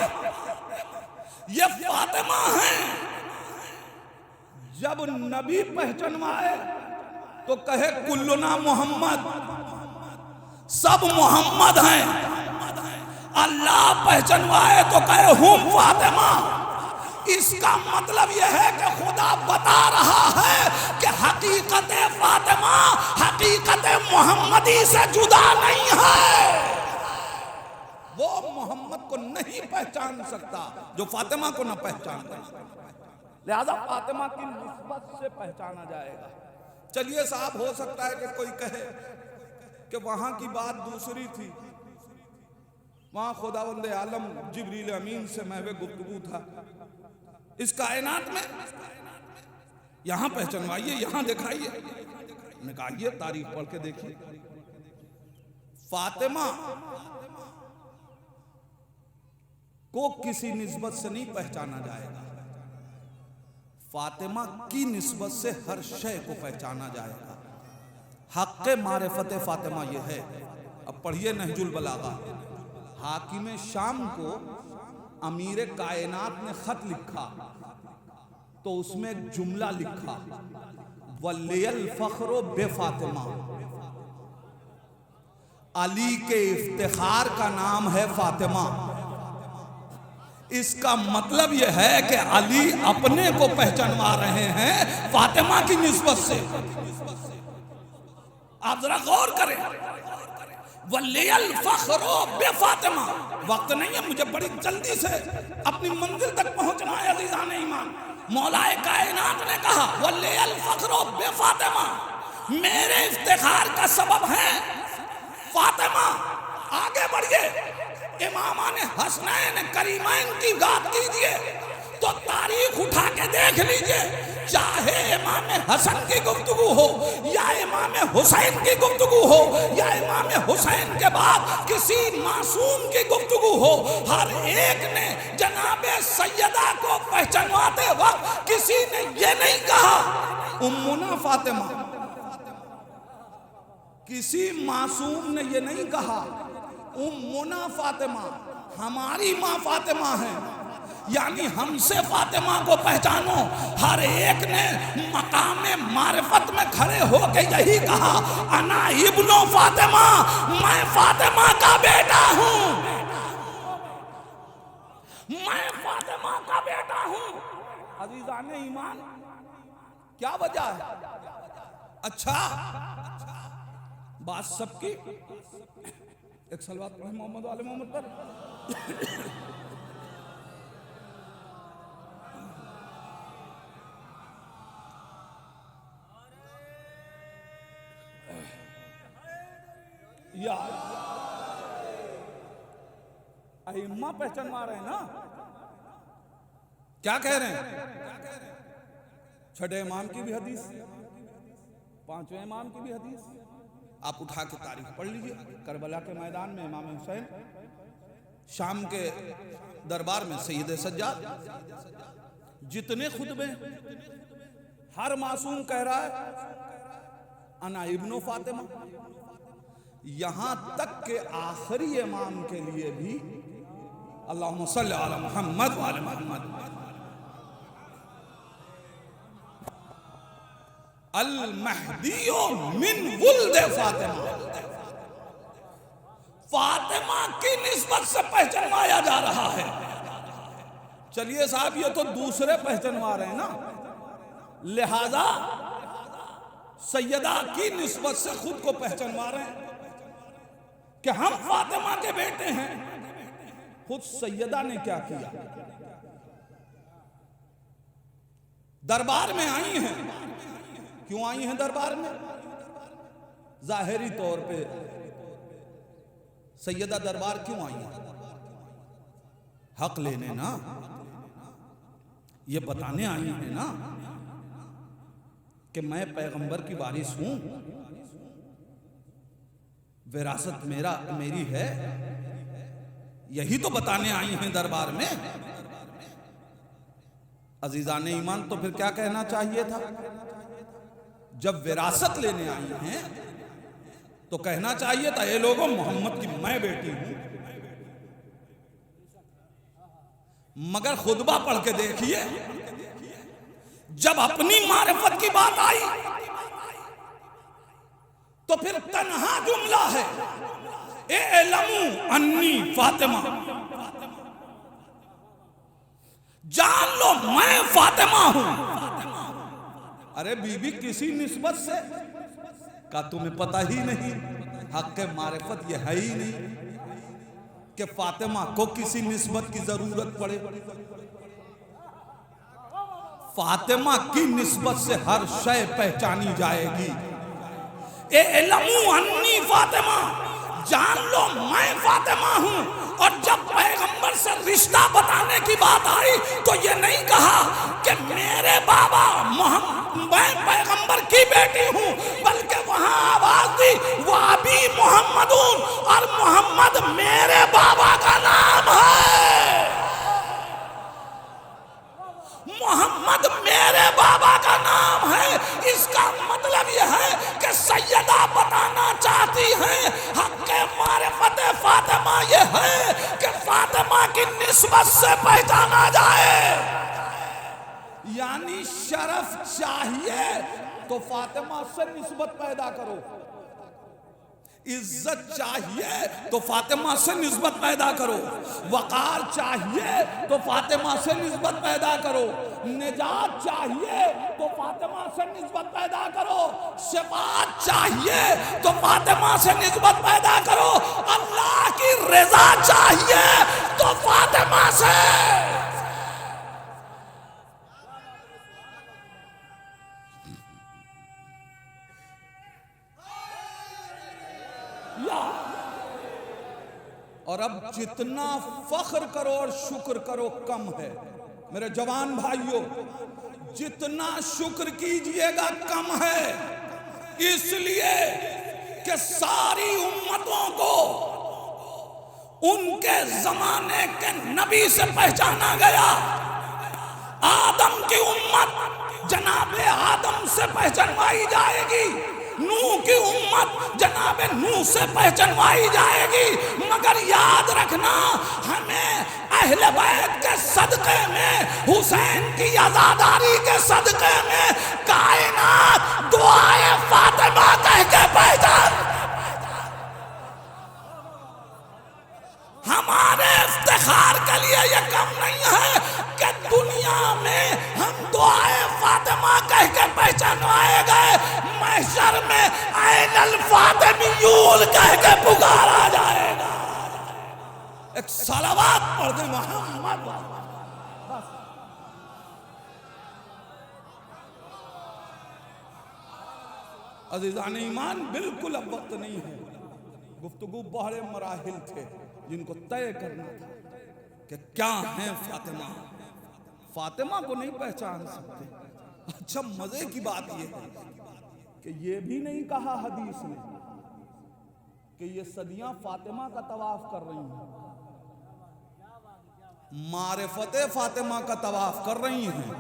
ये फातिमा हैं। जब नबी पहचानवाए तो कहे कुल्लुना मोहम्मद, सब मोहम्मद हैं। अल्लाह पहचानवाए तो कहे हुम फातिमा। इसका मतलब यह है कि खुदा बता रहा है कि हकीकत फातिमा हकीकत मोहम्मदी से जुदा नहीं है। वो मोहम्मद को नहीं पहचान सकता जो फातिमा को न पहचान सकता। लिहाजा फातिमा की निस्बत से पहचाना जाएगा। चलिए साहब, हो सकता है कि कोई कहे कि वहां की बात दूसरी थी, वहां खुदावंद आलम जिब्रील अमीन से महवे गुफ्तगू था। इस कायनात में यहां पहचानवाइए, यहां दिखाइए। मैं कहा ये तारीख पढ़ के देखिए। फातिमा को किसी निस्बत से नहीं पहचाना जाएगा, फातिमा की निस्बत से हर शय को पहचाना जाएगा। हक़्क़े मारिफत फातिमा यह है। अब पढ़िए नहजुल बलागा। हाकिम शाम को अमीर कायनात ने खत लिखा तो उसमें एक जुमला लिखा, वल्लियल फ़ख्रो बे फातिमा। अली के इफ्तिखार का नाम है फातिमा। इसका मतलब यह है कि अली अपने को पहचानवा रहे हैं फातिमा की निस्बत से। आप जरा गौर करें। वल्लियल फ़ख्रो बे फातिमा। वक्त नहीं है, मुझे बड़ी जल्दी से अपनी मंजिल तक पहुंचना है। अज़ीज़ान ईमान, मौलाए कायनात ने कहा वल्लियल फ़ख्रो बे फातिमा, मेरे इफ्तिखार का सबब है फातिमा। आगे बढ़िए। इमामाने हसनैन करीमैन की बात कीजिए तो तारीख उठा के देख लीजिए। चाहे इमाम हसन की गुफ्तगू हो या इमाम हुसैन की गुफ्तगू हो या इमाम हुसैन के बाद किसी मासूम की गुफ्तगू हो, हर एक ने जनाबे सैयदा को पहचानवाते वक्त किसी ने ये नहीं कहा उम्मुना फातिमा। किसी मासूम ने ये नहीं कहा उम्मुना फातिमा, हमारी माँ फातिमा है, यानी हमसे फातिमा को पहचानो। हर एक ने मकामे मारिफत में खड़े होकर यही कहा, अना इब्नो फातिमा, मैं फातिमा का बेटा हूँ, मैं फातिमा का बेटा हूँ। अज़ीज़ान ईमान, क्या वजह है? अच्छा, बात सबकी। एक सलवात पढ़े मोहम्मद वाले मोहम्मद पर। या अइम्मा पहचानवा रहे हैं ना? क्या कह रहे हैं? छठे इमाम की भी हदीस, पांचवें इमाम की भी हदीस आप उठा के तारीख पढ़ लीजिए। करबला के मैदान में इमाम हुसैन, शाम के दरबार में सैयद सज्जाद, जितने खुतबे हर मासूम कह रहा है अना इब्नो फातिमा। यहां तक के आखिरी इमाम के लिए भी अल्लाहुम्मा सल्ली अला मुहम्मद व आले मुहम्मद। अल महदियो मिन वुल्द फातिमा। फातिमा की निस्बत से पहचानवाया जा रहा है। चलिए साहब, ये तो दूसरे पहचानवा रहे हैं ना, लिहाजा सैयदा की निस्बत से खुद को पहचानवा रहे हैं कि हम फातिमा के बेटे हैं। खुद सैयदा ने क्या किया, दरबार में आई हैं। क्यों आई हैं दरबार में? जाहिरी तौर पे सैयदा दरबार क्यों आई हैं? हक लेने ना, ये बताने आई हैं ना कि मैं पैगंबर की वारिस हूं, विरासत मेरी है। यही तो बताने आई हैं दरबार में। अजीजान ईमान, तो फिर क्या कहना चाहिए था? जब विरासत लेने आई हैं तो कहना चाहिए था, ये लोगों, मोहम्मद की मैं बेटी हूं। मगर खुतबा पढ़ के देखिए, जब अपनी मारिफत की बात आई तो फिर तन्हा जुमला है, एलमू अन्नी फातिमा, जान लो मैं फातिमा हूं। अरे बीबी, किसी निस्बत से का तुम्हें पता ही नहीं, हक के मारिफत ये है ही नहीं कि फातिमा को किसी निस्बत की जरूरत पड़े। फातिमा की निस्बत से हर शय पहचानी जाएगी। एलमू अन्नी फातिमा, जान लो मैं फातिमा हूं। और जब पैगंबर से रिश्ता बताने की बात आई तो ये नहीं कहा कि मेरे बाबा मैं पैगंबर की बेटी हूं, बल्कि वहां आवाज दी, वह भी मोहम्मदून, और मोहम्मद मेरे बाबा का नाम है। मोहम्मद मेरे बाबा का नाम है। इसका मतलब यह है कि सैयदा बताना चाहती हैं हक के मारिफत फातिमा यह है कि फातिमा की निस्बत से पहचाना जाए। यानी शरफ चाहिए तो फातिमा से निस्बत पैदा करो, इज्जत चाहिए तो फातिमा से निस्बत पैदा करो, वकार चाहिए तो फातिमा से निस्बत पैदा करो, निजात चाहिए तो फातिमा से निस्बत पैदा करो, शफाअत चाहिए तो फातिमा से निस्बत पैदा करो, अल्लाह की रज़ा चाहिए तो फातिमा से। और अब जितना फख्र करो और शुक्र करो कम है मेरे जवान भाइयों, जितना शुक्र कीजिएगा कम है। इसलिए कि सारी उम्मतों को उनके जमाने के नबी से पहचाना गया। आदम की उम्मत जनाबे आदम से पहचानवाई जाएगी, नूह की उम्मत जनाबे नूह से पहचानवाई जाएगी। मगर याद रखना, हमें अहले बैत के सदके में, हुसैन की आजादारी के सदके में कायनात दुआए फातिमा कह के पहचान। हमारे इफ्तिखार के लिए यह कम नहीं है कि दुनिया में हम दुआए फातिमा कह के पहचानवाए गए, महशर में ऐनल फातिमियून कह के पुकारा जाएगा। एक सलावत पढ़ दे मोहम्मद। अज़ीज़ान ईमान, बिल्कुल अब वक्त नहीं है, गुफ्तगू बड़े मराहिल थे जिनको तय करना था कि क्या है फातिमा। फातिमा को नहीं पहचान सकते। अच्छा, मजे की बात यह है कि ये भी नहीं कहा हदीस में कि ये सदियां फातिमा का तवाफ कर रही हैं, मारिफते फातिमा का तवाफ कर रही हैं।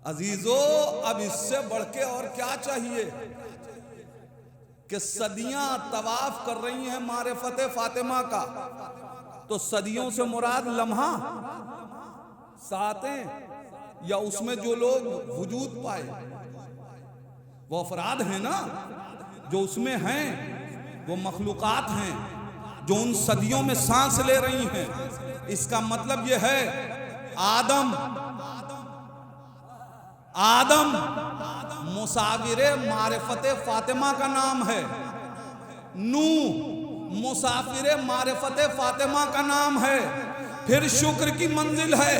अजीजों, अब इससे बढ़ के और क्या चाहिए कि सदियां तवाफ कर रही हैं मारिफते फातिमा का। तो सदियों से मुराद लम्हा, सातें, या उसमें जो लोग वजूद पाए वो अफराद हैं ना जो उसमें हैं। वो मखलूकात हैं जो उन सदियों में सांस ले रही हैं। इसका मतलब यह है आदम मुसाफिर मारिफत फातिमा का नाम है, नूह मुसाफिर मारिफत फातिमा का नाम है। फिर शुक्र की मंजिल है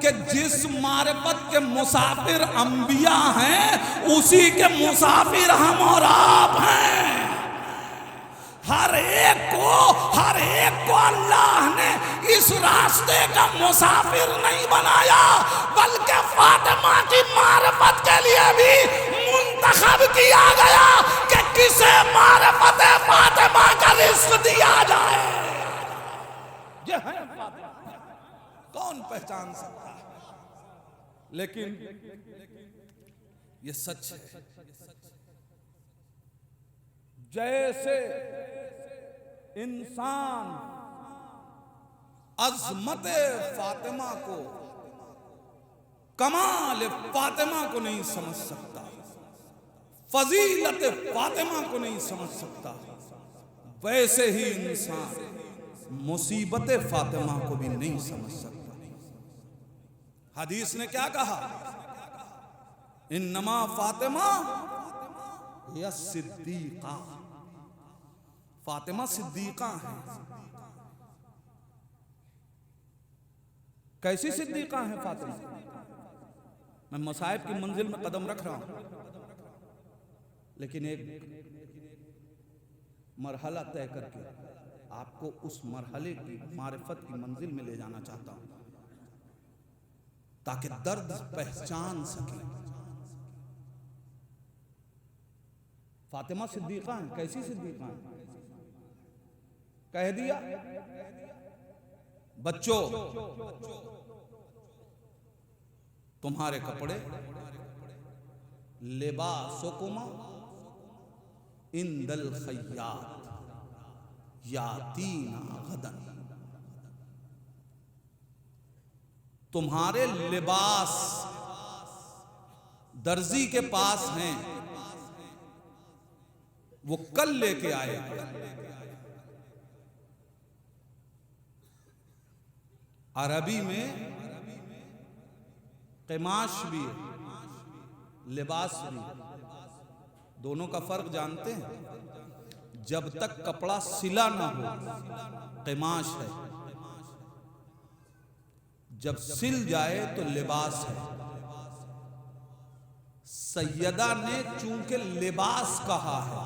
कि जिस मारिफत के मुसाफिर अंबिया हैं उसी के मुसाफिर हम और आप हैं। हर एक को अल्लाह ने इस रास्ते का मुसाफिर नहीं बनाया, बल्कि फातिमा की मारिफत के लिए भी मुंतखब किया गया कि किसे मारिफत फातिमा का रिज़्क़ दिया जाए। ये है फातिमा, कौन पहचान सकता है? लेकिन ये सच है, जैसे इंसान अज़मत फातिमा को, कमाल फातिमा को नहीं समझ सकता, फजीलत फातिमा को नहीं समझ सकता, वैसे ही इंसान मुसीबत फातिमा को भी नहीं समझ सकता। हदीस ने क्या कहा? इन्नमा फातिमा या सिद्दीका, फातिमा सिद्दीका है। कैसी सिद्दीका है फातिमा? मैं मसाइब की मंजिल में कदम रख रहा हूं, लेकिन एक मरहला तय करके आपको उस मरहले की मारिफत की मंजिल में ले जाना चाहता हूं, ताकि दर्द पहचान सके। फातिमा सिद्दीका है। कैसी सिद्दीका है? कह दिया, बच्चों तुम्हारे कपड़े लिबासुकुमा इंदल खय्यात यातीना गदन, तुम्हारे लिबास दर्जी के पास हैं, वो कल लेके आएगा। अरबी में क़िमाश भी है, लिबास भी, दोनों का फर्क जानते हैं? जब तक कपड़ा सिला ना हो क़िमाश है, जब सिल जाए तो लिबास है। सैयदा ने चूंकि लिबास कहा है,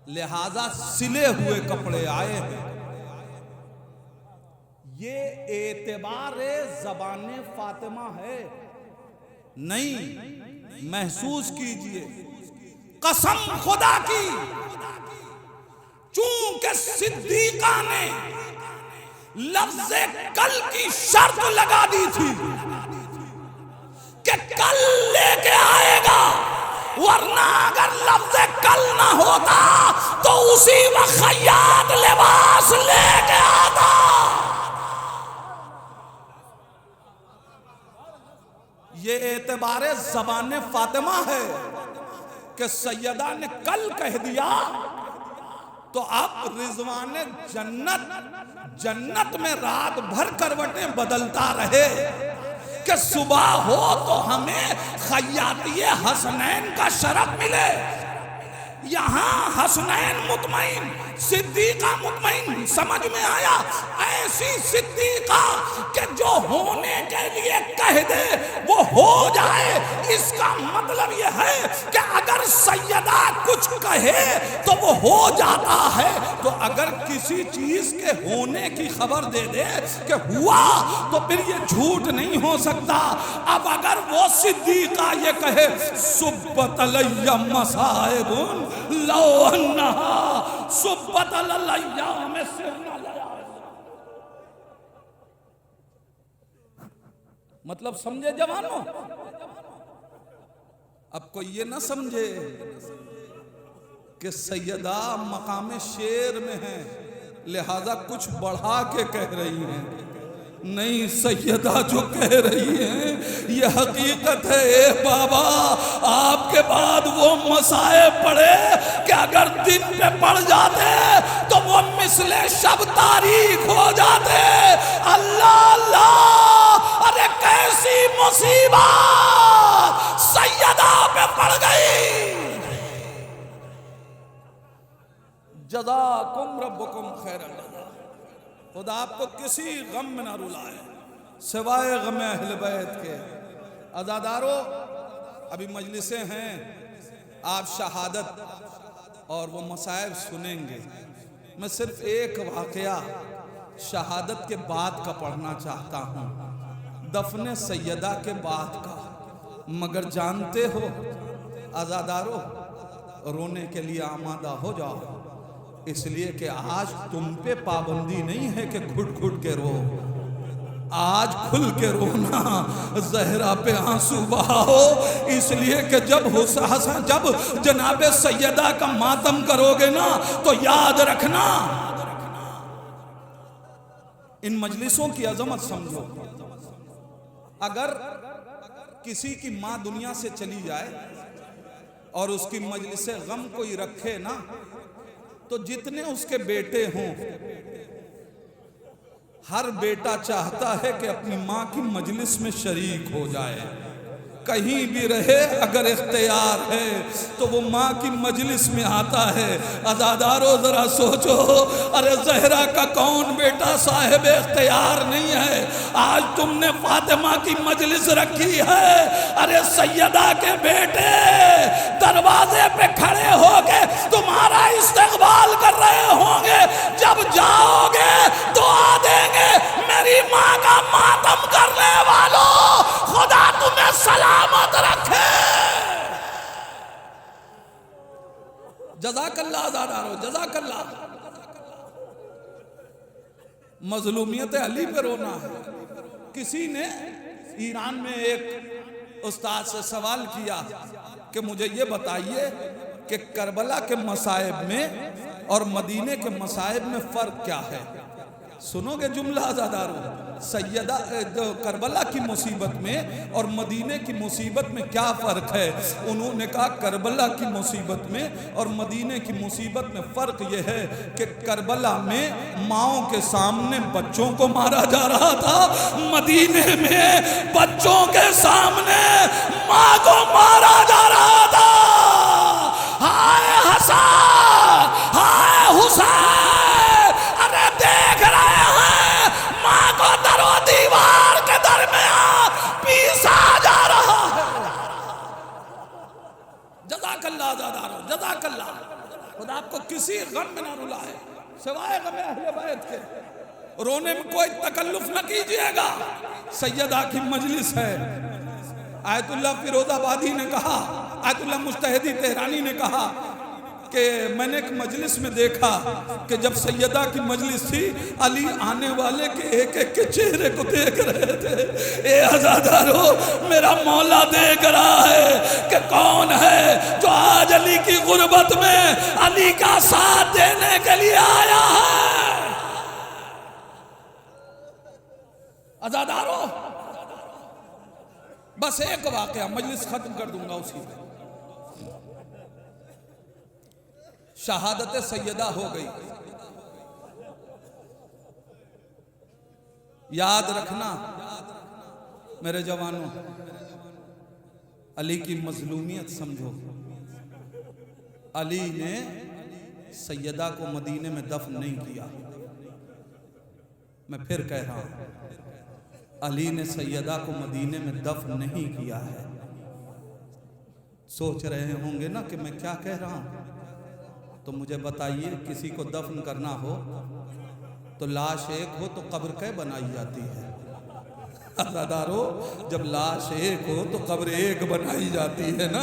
लिहाजा सिले हुए कपड़े आए हैं। ये एतबारे ज़बाने फातिमा है। नहीं, महसूस कीजिए, कसम खुदा की, चूंकि सिद्दीका ने लफ्ज़े कल की शर्त लगा दी थी कि कल लेके आएगा, वरना अगर लफ्ज़े कल ना होता तो उसी वक्त खय्यात लिबास लेके आता। ये एतबारे ज़बाने फातिमा है कि सैयदा ने कल कह दिया तो अब रिजवान जन्नत में रात भर करवटें बदलता रहे कि सुबह हो तो हमें खय्यातिये हसनैन का शरफ मिले। यहाँ हसनैन मुतमईन, सिद्दीका मुतमईन, समझ में आया? ऐसी सिद्दीका कि जो होने के लिए कह दे वो हो जाए। इसका मतलब यह है कि अगर सैयदा कुछ कहे तो वो हो जाता है। तो अगर किसी चीज के होने की खबर दे दे कि हुआ तो फिर ये झूठ नहीं हो सकता। अब अगर वो सिद्दीका ये कहे सुब्बत अलैया मसाइबुन लौ अन्नहा सुब्बत अलैया में सिरना लया, मतलब समझे जवानों? अब कोई ये ना समझे कि सैयदा मकाम शेर में है लिहाजा कुछ बढ़ा के कह रही हैं। नहीं, सैयदा जो कह रही है ये हकीकत है। ए बाबा, आपके बाद वो मसाए पड़े कि अगर दिन पे पड़ जाते तो वो मिसले शब तारीख हो जाते। अल्लाह अल्लाह, अरे कैसी मुसीबत सैयदा पे पड़ गई। जज़ाकुम रब्बुकुम खैरल जज़ा। खुदा आपको किसी गम में ना रुलाए सिवाय गम अहले बैत के। अज़ादारो, अभी मजलिसें हैं, आप शहादत और वो मसाइब सुनेंगे। मैं सिर्फ एक वाक़या शहादत के बाद का पढ़ना चाहता हूँ, दफन सैयदा के बाद का। मगर जानते हो अज़ादारो, रोने के लिए आमादा हो जाओ, इसलिए कि आज तुम पे पाबंदी नहीं है कि घुट घुट के रो। आज खुल के रोना, ज़हरा पे आंसू बहाओ, इसलिए कि जब जनाबे सैयदा का मातम करोगे ना तो याद रखना, इन मजलिसों की अजमत समझो। अगर किसी की माँ दुनिया से चली जाए और उसकी मजलिस गम कोई रखे ना, तो जितने उसके बेटे हों, हर बेटा चाहता है कि अपनी माँ की मजलिस में शरीक हो जाए। कहीं भी रहे अगर इख्तियार है तो वो माँ की मजलिस में आता है। अज़ादारो जरा सोचो, अरे ज़हरा का कौन बेटा साहिब इख्तियार नहीं है? आज तुमने फातिमा की मजलिस रखी है, अरे सैयदा के बेटे दरवाजे पे खड़े होके तुम्हारा इस्तकबाल कर रहे होंगे। जब जाओगे दुआ देंगे, मेरी माँ का मातम करने वालों, खुदा तुम्हें सलामत रखे। जज़ाकल्लाह अज़ादारो, जज़ाकल्लाह। मजलूमियत अली पे रोना है। किसी ने ईरान में एक उस्ताद से सवाल किया कि मुझे ये बताइए कि करबला के मसाइब में और मदीने के मसाइब में फ़र्क क्या है। सुनोगे जुमला अज़ादारो, सैयदा जो करबला की मुसीबत में और मदीने की मुसीबत में क्या फ़र्क है? उन्होंने कहा करबला की मुसीबत में और मदीने की मुसीबत में फ़र्क यह है कि करबला में माओं के सामने बच्चों को मारा जा रहा था, मदीने में बच्चों के सामने माँ को मारा जा रहा था। हाय हसन, हाय हुसैन, अरे देख रहे हैं माँ को दरो दीवार के दरमियान पीसा जा रहा है। जज़ाकल्लाह अज़ादारो, जज़ाकल्लाह। खुदा आपको किसी गम में ना रुलाए सिवाय गम अहले बैत के। रोने में कोई तकल्लुफ न कीजिएगा। सैयदा की मजलिस है। आयतुल्लाह फिरोजाबादी ने कहा, आयतुल्लाह मुस्तहदी तेहरानी ने कहा कि मैंने एक मजलिस में देखा कि जब सैयदा की मजलिस थी, अली आने वाले के एक एक के चेहरे को देख रहे थे। ए अज़ादारो, मेरा मौला देख रहा है कि कौन है जो आज अली की गुर्बत में अली का साथ देने के लिए आया है। अज़ादारो, बस एक वाकया, मजलिस खत्म कर दूंगा उसी में। शहादत सैयदा हो गई। याद रखना मेरे जवानों, अली की मजलूमियत समझो। अली ने सैयदा को मदीने में दफन नहीं किया। मैं फिर कह रहा हूं, अली ने सैयदा को मदीने में दफन नहीं किया है। सोच रहे होंगे ना कि मैं क्या कह रहा हूं, तो मुझे बताइए, किसी को दफन करना हो तो लाश एक हो तो कब्र कै बनाई जाती है? अज़ादारो, जब लाश एक हो तो कब्र एक बनाई जाती है ना।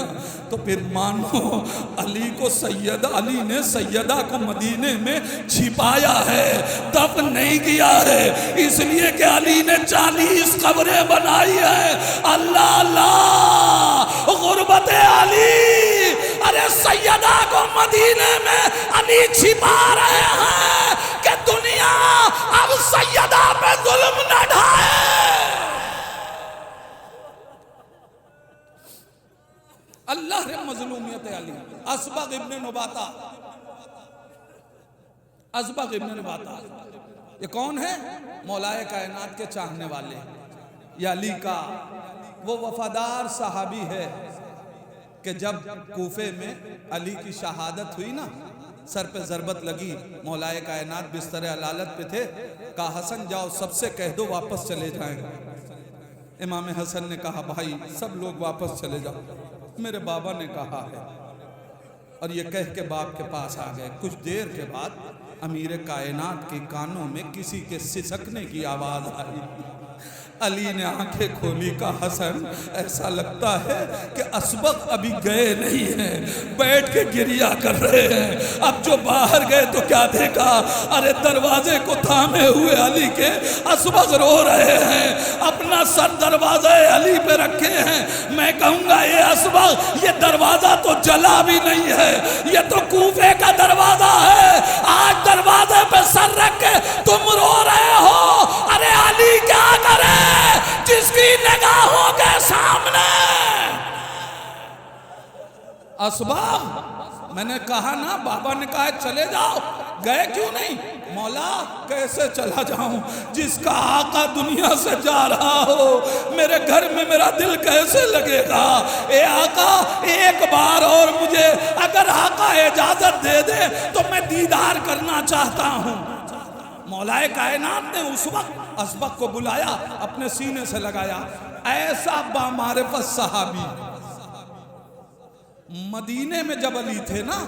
तो फिर मानो अली ने सैयदा को मदीने में छिपाया है, दफन नहीं किया है, इसलिए कि अली ने 40 कब्रें बनाई है। अल्लाह अल्लाह, गुर्बत अली, अरे सैयदा को मदीने में अली छिपा रहे हैं कि दुनिया अब सैयदा पे जुल्म न ढा असबग इब्न नुबाता, असबग इब्न नुबाता ये कौन है? मौलाए कायनात के चाहने वाले, या अली का वो वफादार सहाबी है कि जब कूफे में अली की शहादत हुई ना, सर पे ज़रबत लगी, मौलाए कायनात बिस्तर अलालत पे थे, कहा हसन जाओ सबसे कह दो वापस चले जाएं। इमाम हसन ने कहा भाई सब लोग वापस चले जाओ, मेरे बाबा ने कहा है, और ये कह के बाप के पास आ गए। कुछ देर के बाद अमीर कायनात के कानों में किसी के सिसकने की आवाज़ आई। अली ने आंखें खोली, का हसन ऐसा लगता है कि असबक अभी गए नहीं हैं, बैठ के गिरिया कर रहे हैं। अब जो बाहर गए तो क्या देखा, अरे दरवाजे को थामे हुए अली के असबक रो रहे हैं, अपना सर दरवाजे अली पे रखे हैं। मैं कहूँगा ये असबक, ये दरवाजा तो जला भी नहीं है, ये तो कूफे का दरवाजा है। आज दरवाजे पे सर रख के तुम रो रहे हो, अरे अली क्या करे जिसकी निगाहों के सामने। असबाब मैंने कहा ना, बाबा ने कहा चले जाओ, गए क्यों नहीं? मौला कैसे चला जाऊं, जिसका आका दुनिया से जा रहा हो, मेरे घर में मेरा दिल कैसे लगेगा? ए आका एक बार और मुझे अगर आका इजाजत दे दे तो मैं दीदार करना चाहता हूं। मौलाए कायनात ने उस वक्त असबक को बुलाया, अपने सीने से लगाया। ऐसा बामारिफत सहाबी, मदीने में जब अली थे ना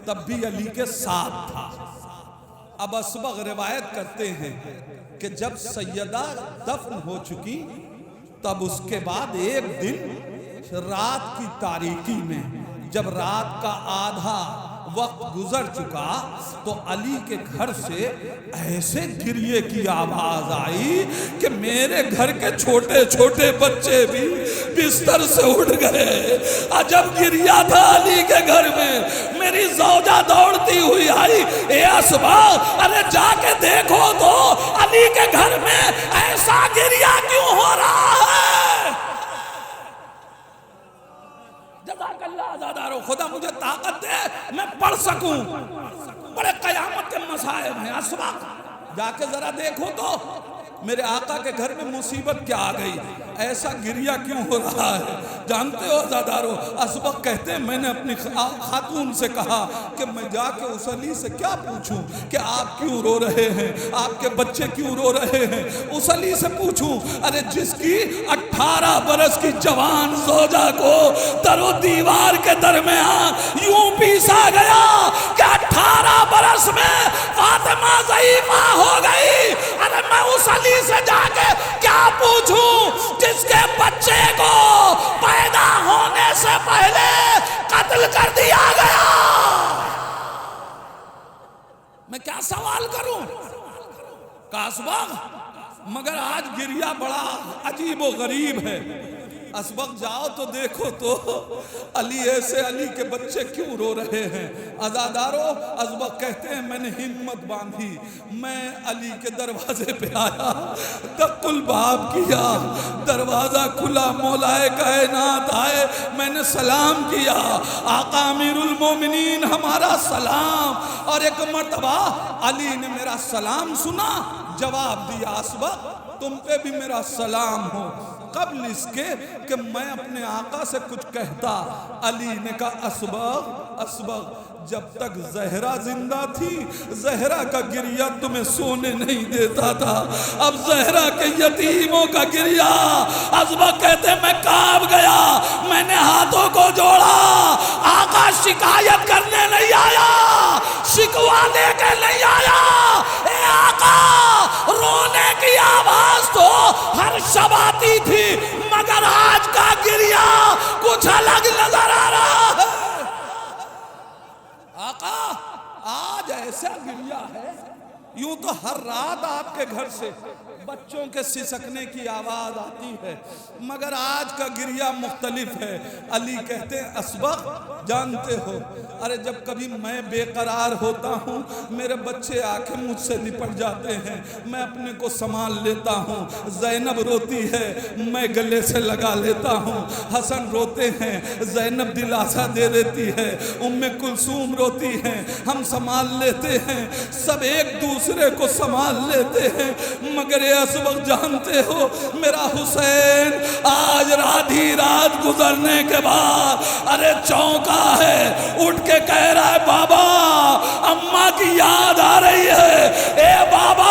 तब भी अली के साथ था। अब असबक रिवायत करते हैं कि जब सैयदा दफन हो चुकी तब उसके बाद एक दिन रात की तारीकी में, जब रात का आधा वक्त गुजर चुका तो अली के घर से ऐसे गिरिए की आवाज आई कि मेरे घर के छोटे छोटे बच्चे भी बिस्तर से उठ गए। जब गिरिया था अली के घर में, मेरी ज़ौजा दौड़ती हुई आई, ए असबाब अरे जाके देखो तो अली के घर में ऐसा गिरिया क्यों हो रहा है? आज़ादारो, खुदा मुझे ताकत दे मैं पढ़ सकूं, बड़े कयामत के मसाइब हैं। असबाब जाके जरा देखो तो मेरे आका के घर में मुसीबत क्या आ गई, ऐसा गिरिया क्यों हो रहा है? जानते हो आज़ादारो, असबक कहते हैं मैंने अपनी खातून से कहा कि मैं जाके उस अली से क्या पूछूं कि आप क्यों रो रहे हैं, आपके बच्चे क्यों रो रहे हैं? उस अली से पूछूं, अरे जिसकी 18 बरस की जवान ज़ौजा को दरो दीवार के दरमियान यूं पीसा गया कि 18 बरस में फातिमा ज़ईफ़ा हो गई। अरे मैं उस अली से जाके क्या पूछूं जिसके बच्चे को पैदा होने से पहले कत्ल कर दिया गया? मैं क्या सवाल करूं? कासबाग मगर आज गिरिया बड़ा अजीब व गरीब है। असबक जाओ तो देखो तो अली ऐसे, अली के बच्चे क्यों रो रहे हैं? अज़ादारो, असबक कहते हैं मैंने हिम्मत बांधी, मैं अली के दरवाजे पे आया, दक्कुल बाब किया, दरवाजा खुला, मौलाए कायनात आए, मैंने सलाम किया, आका अमीरुल मोमिनीन हमारा सलाम। और एक मर्तबा अली ने मेरा सलाम सुना, जवाब दिया असबक तुम पे भी मेरा सलाम हो, कब्ल इसके कि मैं अपने आका से कुछ कहता। अली ने कहा असबक असबक जब तक जहरा जिंदा थी जहरा का गिरिया तुम्हें सोने नहीं देता था, अब जहरा के यतीमों का गिरिया। असबक कहते मैं कांप गया, मैंने हाथों को जोड़ा, आका शिकायत करने नहीं आया, शिकवा लेके नहीं आया, ए आका रोने की आवाज तो हर शब आती थी, मगर आज का गिरिया कुछ अलग नजर आ रहा है। आका आज ऐसा गिरिया है यूं तो हर रात आपके घर से बच्चों के सिसकने की आवाज आती है, मगर आज का गिरिया मुख्तलिफ है। अली कहते हैं असबक जानते हो, अरे जब कभी मैं बेकरार होता हूँ, मेरे बच्चे आके मुझसे लिपट जाते हैं, मैं अपने को संभाल लेता हूँ। जैनब रोती है, मैं गले से लगा लेता हूँ। हसन रोते हैं, जैनब दिलासा दे देती है। उम्मे कुलसूम रोती हैं, हम संभाल लेते हैं। सब एक दूसरे को संभाल लेते हैं, मगर असबक जानते हो मेरा हुसैन आज आधी रात गुजरने के बाद अरे चौंका है, उठ के कह रहा है बाबा अम्मा की याद आ रही है, ए बाबा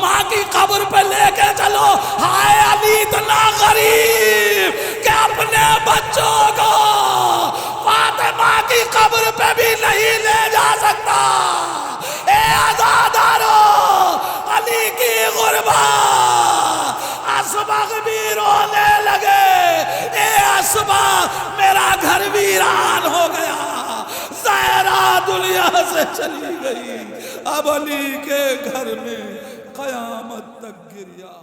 माँ की कब्र पे लेके चलो। हाय अली इतना गरीब कि अपने बच्चों को फातिमा की कब्र पे भी नहीं ले जा सकता। ए आजादारो अली की गुरबा, असबक भी रोने लगे, ए असबक मेरा घर वीरान हो गया, ज़हरा दुनिया से चली गई, अब अली के घर में कयामत तक गिरिया।